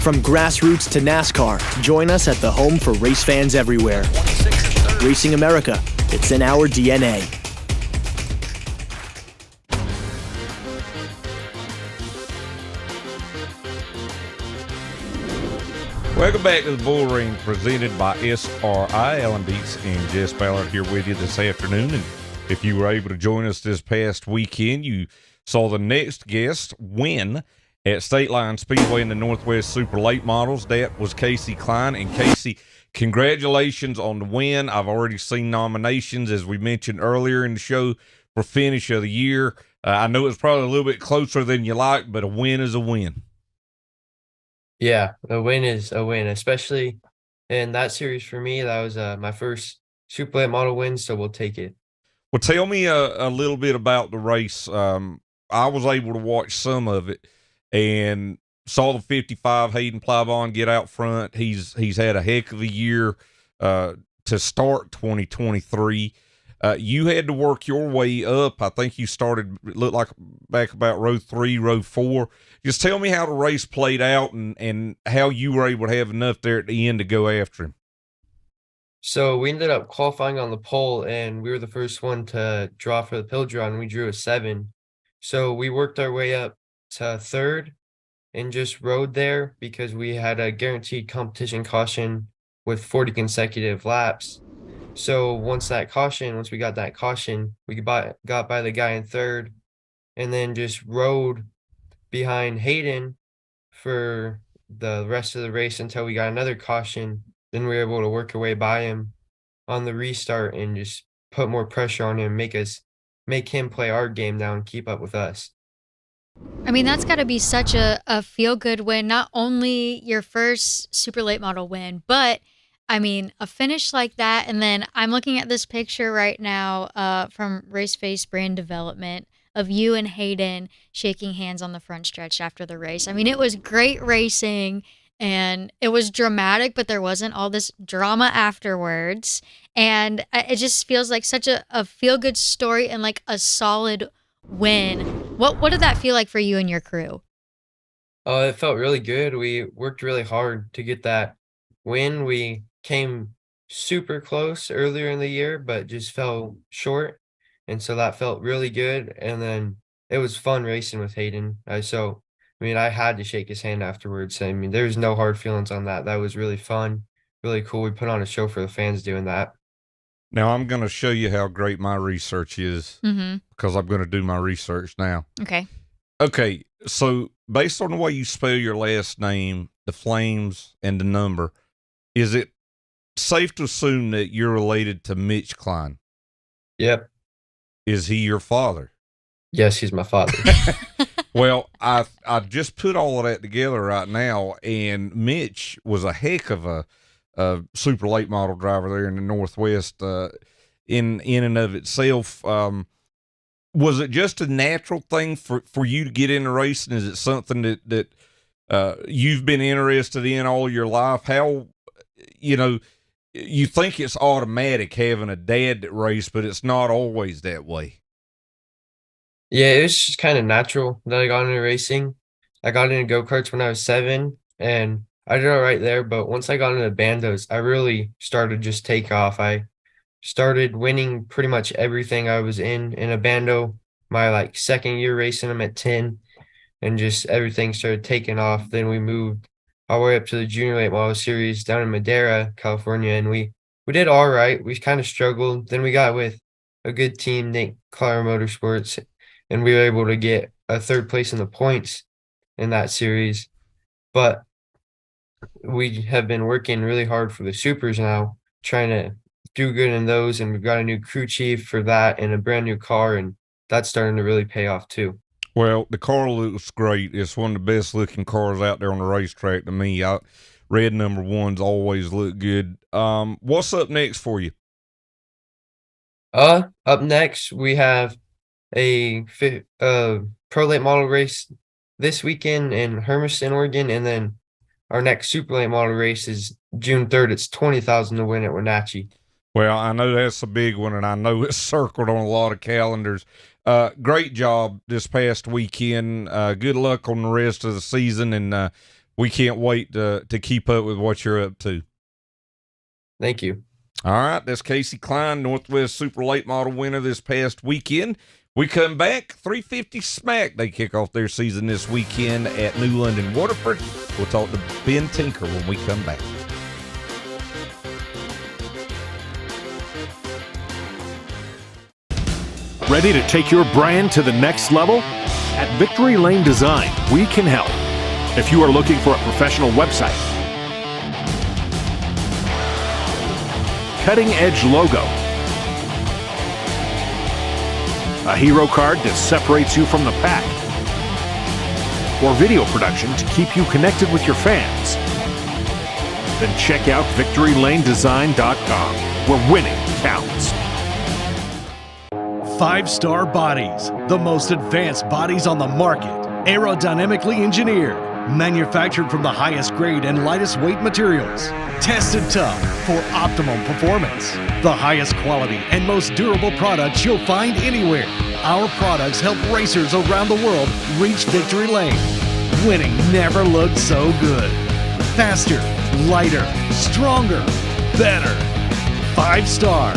From grassroots to NASCAR, join us at the home for race fans everywhere. Racing America, it's in our DNA. Welcome back to the Bullring, presented by SRI. Alan Dietz and Jess Ballard here with you this afternoon. And if you were able to join us this past weekend, you saw the next guest win at State Line Speedway in the Northwest Super Late Models. That was Casey Klein. And Casey, congratulations on the win. I've already seen nominations, as we mentioned earlier in the show, for finish of the year. I know it's probably a little bit closer than you like, but a win is a win. Yeah, a win is a win, especially in that series for me. That was my first Super Late Model win, so we'll take it. Well, tell me a little bit about the race. I was able to watch some of it and saw the 55 Hayden Plybon get out front. He's had a heck of a year to start 2023. You had to work your way up. I think you started, it looked like back about row 3, row 4. Just tell me how the race played out and how you were able to have enough there at the end to go after him. So we ended up qualifying on the pole, and we were the first one to draw for the pill draw, and we drew a 7. So we worked our way up to 3rd and just rode there because we had a guaranteed competition caution with 40 consecutive laps. So once we got that caution, we got by the guy in 3rd and then just rode behind Hayden for the rest of the race until we got another caution. Then we were able to work our way by him on the restart and just put more pressure on him, make him play our game now and keep up with us. I mean, that's got to be such a feel-good win. Not only your first Super Late Model win, but I mean, a finish like that. And then I'm looking at this picture right now from Raceface Brand Development of you and Hayden shaking hands on the front stretch after the race. I mean, it was great racing and it was dramatic, but there wasn't all this drama afterwards. And it just feels like such a feel-good story and like a solid win. What did that feel like for you and your crew? It felt really good. We worked really hard to get that win. We came super close earlier in the year, but just fell short. And so that felt really good. And then it was fun racing with Hayden. I had to shake his hand afterwards. I mean, there's no hard feelings on that. That was really fun, really cool. We put on a show for the fans doing that. Now I'm going to show you how great my research is because I'm going to do my research now. Okay. Okay. So based on the way you spell your last name, the Flames, and the number, is it safe to assume that you're related to Mitch Klein? Yep. Is he your father? Yes, he's my father. Well, I just put all of that together right now, and Mitch was a heck of a super late model driver there in the Northwest. In and of itself, was it just a natural thing for you to get into racing? Is it something that you've been interested in all your life? How, you think it's automatic having a dad that raced, but it's not always that way. Yeah, it was just kind of natural that I got into racing. I got into go-karts when I was 7, and I did all right there. But once I got into bandos, I really started to just take off. I started winning pretty much everything I was in a bando. My second year racing, I'm at 10, and just everything started taking off. Then we moved all the way up to the Junior Late Model Series down in Madera, California, and we did all right. We kind of struggled. Then we got with a good team, Nick Clara Motorsports, and we were able to get a 3rd place in the points in that series. But we have been working really hard for the supers now, trying to do good in those, and we've got a new crew chief for that and a brand new car, and that's starting to really pay off too. Well, the car looks great. It's one of the best looking cars out there on the racetrack to me. Red number 1s always look good. What's up next for you? Up next, we have a pro late model race this weekend in Hermiston, Oregon, and then our next super late model race is June 3rd. It's $20,000 to win at Wenatchee. Well, I know that's a big one, and I know it's circled on a lot of calendars. Great job this past weekend. Good luck on the rest of the season, and we can't wait to keep up with what you're up to. Thank you. All right, that's Casey Klein, Northwest Super Late Model winner this past weekend. We come back, 350 Smack. They kick off their season this weekend at New London Waterford. We'll talk to Ben Tinker when we come back. Ready to take your brand to the next level? At Victory Lane Design, we can help. If you are looking for a professional website, cutting-edge logo, a hero card that separates you from the pack, or video production to keep you connected with your fans, then check out VictoryLaneDesign.com, where winning counts. 5-Star Bodies, the most advanced bodies on the market, aerodynamically engineered, manufactured from the highest grade and lightest weight materials, tested tough for optimum performance. The highest quality and most durable products you'll find anywhere. Our products help racers around the world reach victory lane. Winning never looked so good. Faster, lighter, stronger, better. 5-Star.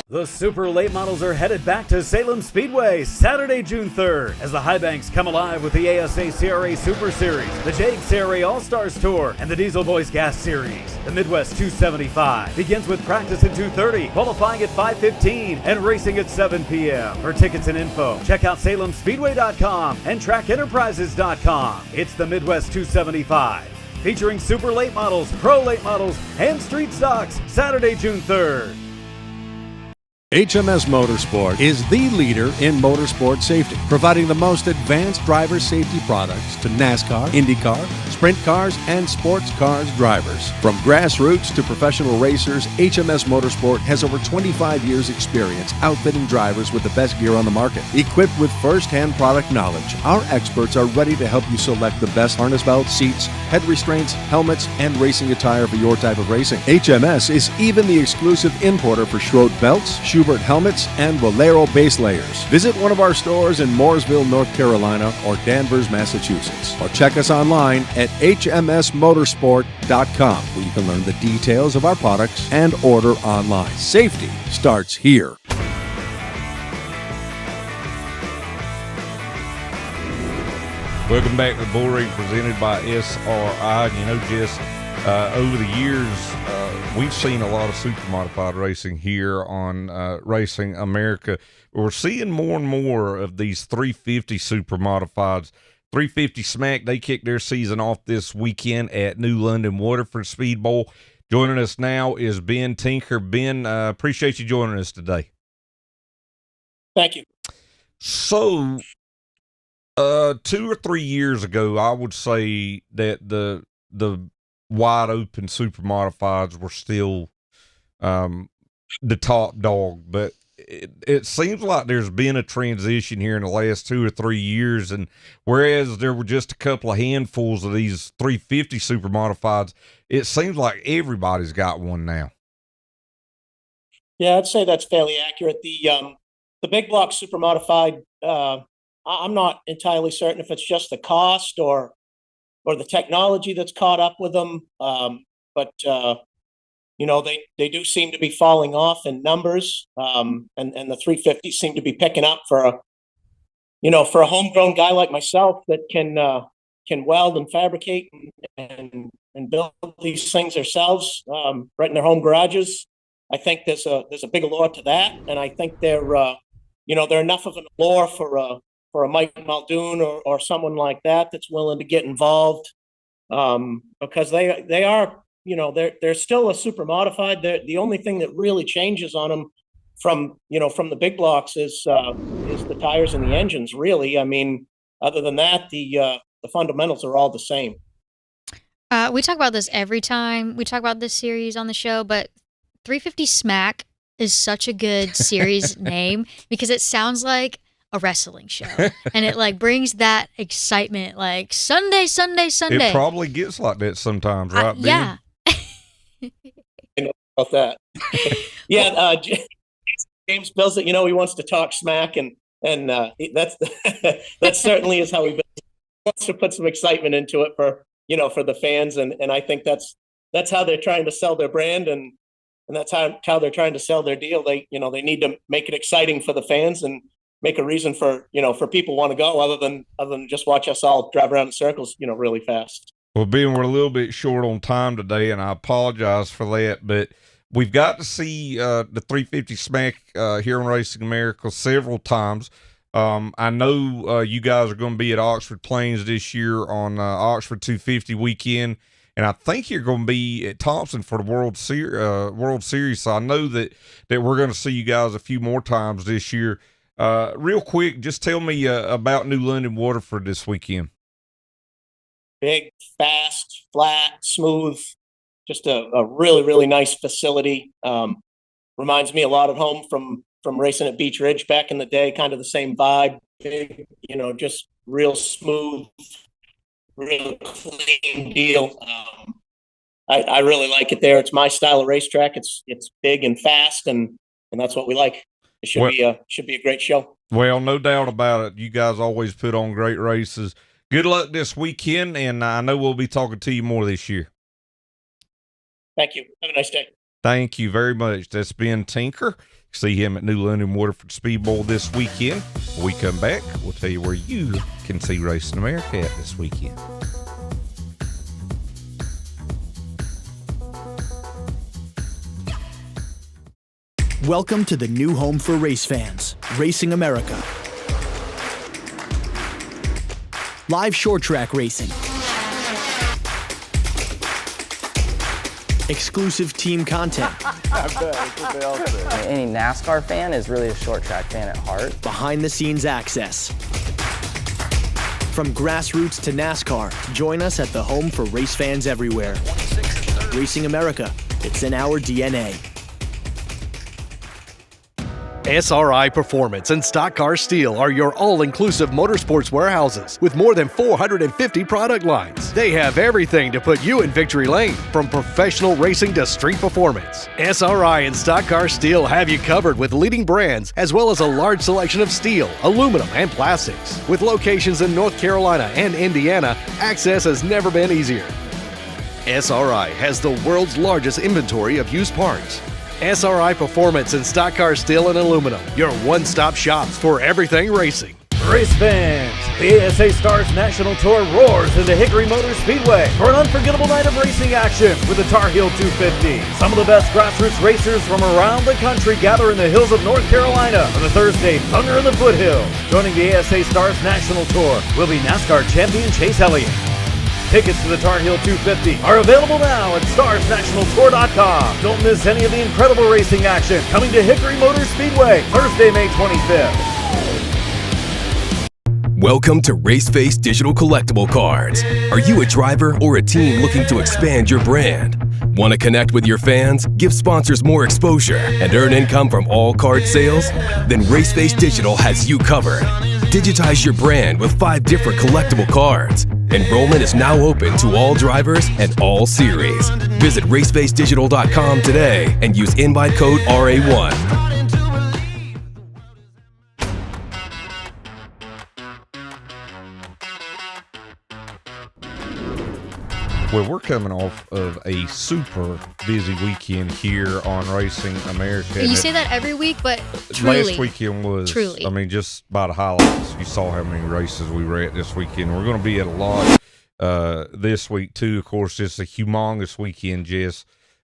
The super late models are headed back to Salem Speedway Saturday, June 3rd, as the Highbanks come alive with the ASA CRA Super Series, the JAG CRA All-Stars Tour, and the Diesel Boys Gas Series. The Midwest 275 begins with practice at 2:30, qualifying at 5:15, and racing at 7 p.m. For tickets and info, check out SalemSpeedway.com and TrackEnterprises.com. It's the Midwest 275, featuring super late models, pro late models, and street stocks, Saturday, June 3rd. HMS Motorsport is the leader in motorsport safety, providing the most advanced driver safety products to NASCAR, IndyCar, sprint cars, and sports cars drivers. From grassroots to professional racers, HMS Motorsport has over 25 years' experience outfitting drivers with the best gear on the market. Equipped with first-hand product knowledge, our experts are ready to help you select the best harness belts, seats, head restraints, helmets, and racing attire for your type of racing. HMS is even the exclusive importer for Schroth belts, shoe Hubert helmets, and Valero base layers. Visit one of our stores in Mooresville, North Carolina, or Danvers, Massachusetts. Or check us online at hmsmotorsport.com, where you can learn the details of our products and order online. Safety starts here. Welcome back to Bullring, presented by SRI. And Jess, over the years, we've seen a lot of super modified racing here on Racing America. We're seeing more and more of these 350 super modifieds. 350 Smack, they kicked their season off this weekend at New London Waterford Speed Bowl. Joining us now is Ben Tinker. Ben, appreciate you joining us today. Thank you. So, 2 or 3 years ago, I would say that the wide open super modifieds were still the top dog, but it seems like there's been a transition here in the last 2 or 3 years, and whereas there were just a couple of handfuls of these 350 super modifieds, it seems like everybody's got one now. Yeah, I'd say that's fairly accurate. The big block super modified, I'm not entirely certain if it's just the cost or the technology that's caught up with them. But they do seem to be falling off in numbers. And the 350s seem to be picking up for a homegrown guy like myself that can weld and fabricate and build these things ourselves, right in their home garages. I think there's a big allure to that. And I think they're enough of an allure for a Mike Muldoon or someone like that that's willing to get involved, because they are, they're still a super modified. The only thing that really changes on them from the big blocks is the tires and the engines, really. I mean, other than that, the fundamentals are all the same. We talk about this every time we talk about this series on the show, but 350 Smack is such a good series name because it sounds like a wrestling show, and it like brings that excitement, like Sunday. It probably gets like that sometimes, right? Yeah. I know about that. Yeah, James Bills it. He wants to talk smack, and that's that certainly is how he wants to put some excitement into it for the fans, and I think that's how they're trying to sell their brand, and that's how they're trying to sell their deal. They need to make it exciting for the fans and make a reason for people want to go other than just watch us all drive around in circles, really fast. Well, Ben, we're a little bit short on time today, and I apologize for that, but we've got to see the 350 Smack here on Racing America several times. I know you guys are going to be at Oxford Plains this year on Oxford 250 weekend, and I think you're going to be at Thompson for the World Series. So I know that we're going to see you guys a few more times this year. Real quick, just tell me about New London Waterford this weekend. Big, fast, flat, smooth, just a really, really nice facility. Reminds me a lot at home from racing at Beach Ridge back in the day, kind of the same vibe. Big, just real smooth, real clean deal. I really like it there. It's my style of racetrack. It's big and fast, and that's what we like. It should be a great show. Well, no doubt about it. You guys always put on great races. Good luck this weekend, and I know we'll be talking to you more this year. Thank you. Have a nice day. Thank you very much. That's Ben Tinker. See him at New London Waterford Speed Bowl this weekend. When we come back, we'll tell you where you can see Racing America at this weekend. Welcome to the new home for race fans, Racing America. Live short track racing. Exclusive team content. I bet, that's what they all say. Any NASCAR fan is really a short track fan at heart. Behind the scenes access. From grassroots to NASCAR, join us at the home for race fans everywhere. Racing America, it's in our DNA. SRI Performance and Stock Car Steel are your all-inclusive motorsports warehouses with more than 450 product lines. They have everything to put you in victory lane, from professional racing to street performance. SRI and Stock Car Steel have you covered with leading brands as well as a large selection of steel, aluminum, and plastics. With locations in North Carolina and Indiana, access has never been easier. SRI has the world's largest inventory of used parts. SRI Performance and Stock Car Steel and Aluminum, your one-stop shops for everything racing. Race fans, the ASA Stars National Tour roars into Hickory Motor Speedway for an unforgettable night of racing action with the Tar Heel 250. Some of the best grassroots racers from around the country gather in the hills of North Carolina on the Thursday Thunder in the Foothills. Joining the ASA Stars National Tour will be NASCAR champion Chase Elliott. Tickets to the Tar Heel 250 are available now at starsnationaltour.com. Don't miss any of the incredible racing action coming to Hickory Motor Speedway Thursday, May 25th. Welcome to Raceface Digital Collectible Cards. Are you a driver or a team looking to expand your brand? Want to connect with your fans, give sponsors more exposure, and earn income from all card sales? Then Raceface Digital has you covered. Digitize your brand with 5 different collectible cards. Enrollment is now open to all drivers and all series. Visit racefacedigital.com today and use invite code RA1. Well, we're coming off of a super busy weekend here on Racing America. You say that every week, but truly. Last weekend was, truly. I mean, just by the highlights, you saw how many races we were at this weekend. We're going to be at a lot this week, too. Of course, it's a humongous weekend, Jess,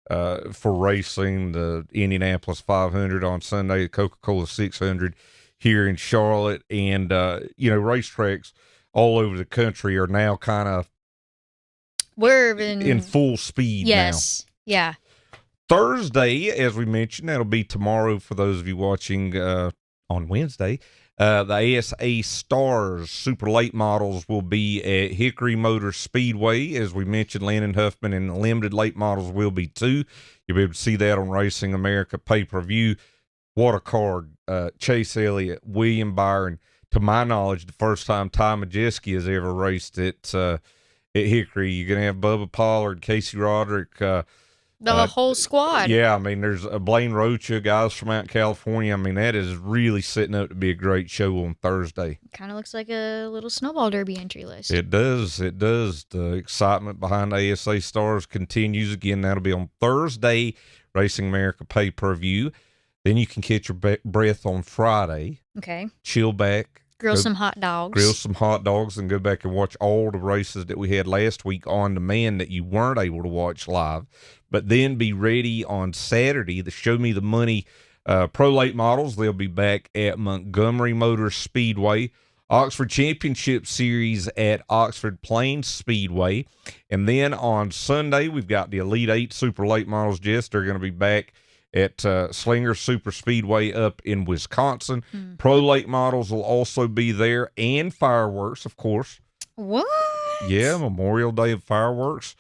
for racing. The Indianapolis 500 on Sunday, the Coca-Cola 600 here in Charlotte. And, racetracks all over the country are now kind of we're in full speed now. Yes. Yeah. Thursday, as we mentioned, that'll be tomorrow for those of you watching on Wednesday. The ASA Stars Super Late Models will be at Hickory Motor Speedway. As we mentioned, Landon Huffman and the Limited Late Models will be too. You'll be able to see that on Racing America pay-per-view. What a card. Chase Elliott, William Byron. To my knowledge, the first time Ty Majeski has ever raced at Hickory. You're going to have Bubba Pollard, Casey Roderick. The whole squad. Yeah, I mean, there's Blaine Rocha, guys from out in California. I mean, that is really setting up to be a great show on Thursday. Kind of looks like a little snowball derby entry list. It does. It does. The excitement behind ASA Stars continues. Again, that'll be on Thursday, Racing America pay-per-view. Then you can catch your breath on Friday. Okay. Chill back. Grill some hot dogs and go back and watch all the races that we had last week on demand that you weren't able to watch live. But then be ready on Saturday, the Show Me the Money Pro Late Models. They'll be back at Montgomery Motor Speedway. Oxford Championship Series at Oxford Plains Speedway. And then on Sunday, we've got the Elite 8 Super Late Models. Jess, they're going to be back at Slinger Super Speedway up in Wisconsin. Pro Late Models will also be there, and fireworks, of course. What? Yeah, Memorial Day of fireworks.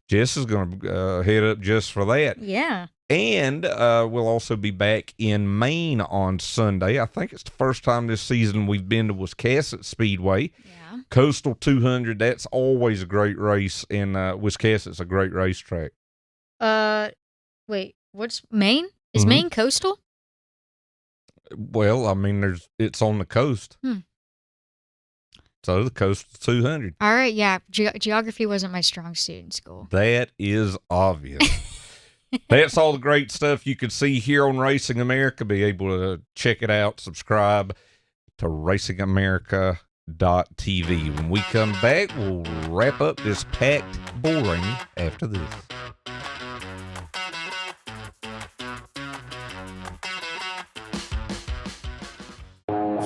Jess is going to head up just for that. Yeah. And we'll also be back in Maine on Sunday. I think it's the first time this season we've been to Wiscasset Speedway. Yeah. Coastal 200, that's always a great race, and Wiscasset's a great racetrack. Wait. What's Maine? Is Maine coastal? Well, I mean, it's on the coast. So the Coastal 200. All right, yeah. Geography wasn't my strong suit in school. That is obvious. That's all the great stuff you can see here on Racing America. Be able to check it out. Subscribe to racingamerica.tv. When we come back, we'll wrap up this packed Bullring after this.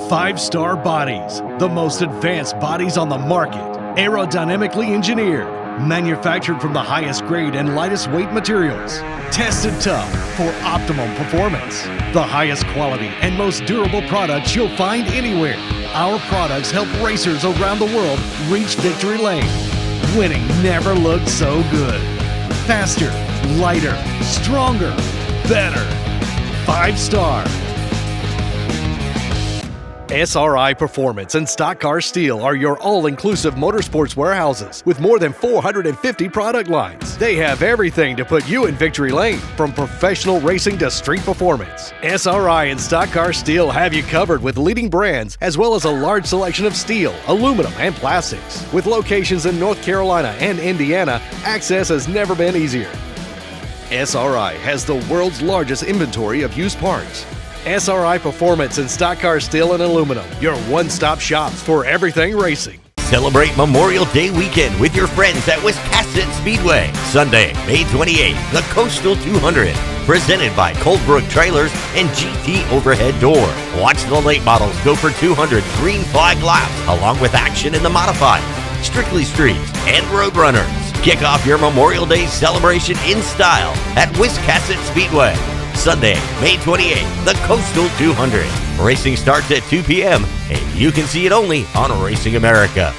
5-star bodies, the most advanced bodies on the market, aerodynamically engineered, manufactured from the highest grade and lightest weight materials, tested tough for optimum performance. The highest quality and most durable products you'll find anywhere. Our products help racers around the world reach victory lane. Winning never looked so good. Faster, lighter, stronger, better. 5-star. SRI Performance and Stock Car Steel are your all-inclusive motorsports warehouses with more than 450 product lines. They have everything to put you in victory lane, from professional racing to street performance. SRI and Stock Car Steel have you covered with leading brands as well as a large selection of steel, aluminum, and plastics. With locations in North Carolina and Indiana, access has never been easier. SRI has the world's largest inventory of used parts. SRI Performance and Stock Car Steel and Aluminum, your one-stop shops for everything racing. Celebrate Memorial Day weekend with your friends at Wiscasset Speedway. Sunday, May 28th, the Coastal 200. Presented by Coldbrook Trailers and GT Overhead Door. Watch the late models go for 200 green flag laps, along with action in the modified, Strictly Streets, and Roadrunners. Kick off your Memorial Day celebration in style at Wiscasset Speedway. Sunday, May 28th, the Coastal 200. Racing starts at 2 p.m. and you can see it only on Racing America.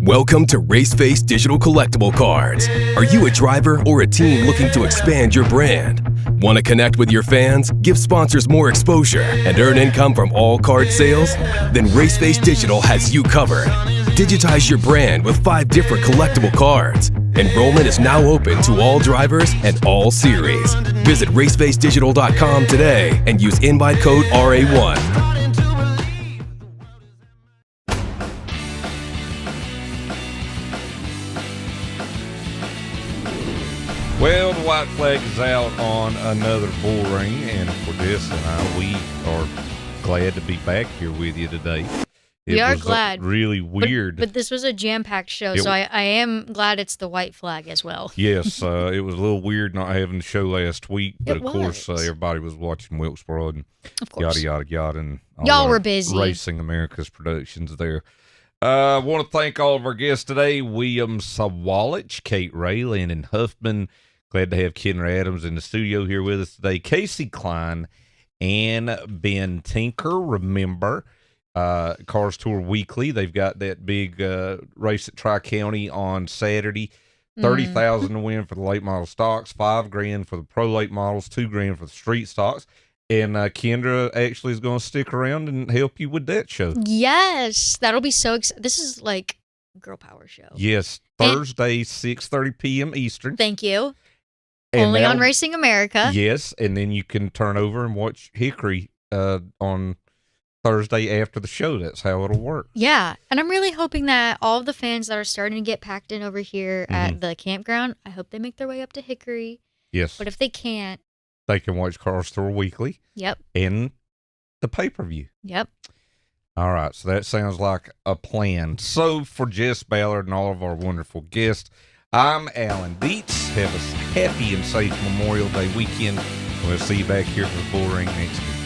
Welcome to Raceface Digital Collectible Cards. Are you a driver or a team looking to expand your brand? Want to connect with your fans, give sponsors more exposure, and earn income from all card sales? Then Raceface Digital has you covered. Digitize your brand with 5 different collectible cards. Enrollment is now open to all drivers and all series. Visit racefacedigital.com today and use invite code RA1. Well, the white flag is out on another Bullring, and for Jess and I, we are glad to be back here with you today. We are glad. Really weird. But this was a jam-packed show, so I am glad it's the white flag as well. Yes, it was a little weird not having the show last week, but of course everybody was watching Wilkesboro and yada, yada, yada. And y'all were busy. Racing America's productions there. I want to thank all of our guests today, William Sawalich, Kate Ray, Landon Huffman. Glad to have Kendra Adams in the studio here with us today. Casey Klein and Ben Tinker. Remember, Cars Tour Weekly. They've got that big race at Tri-County on Saturday. $30,000 to win for the late model stocks, $5,000 for the pro late models, $2,000 for the street stocks. And Kendra actually is going to stick around and help you with that show. Yes, that'll be so exciting. This is like girl power show. Yes, Thursday, 6:30 p.m. Eastern. Thank you. And only on Racing America. Yes, and then you can turn over and watch Hickory on Thursday after the show. That's how it'll work. Yeah, and I'm really hoping that all of the fans that are starting to get packed in over here at the campground, I hope they make their way up to Hickory. Yes. But if they can't, they can watch Cars Tour Weekly. Yep. And the pay-per-view. Yep. All right, so that sounds like a plan. So for Jess Ballard and all of our wonderful guests, I'm Alan Dietz. Have a happy and safe Memorial Day weekend. We'll see you back here for the Bullring next week.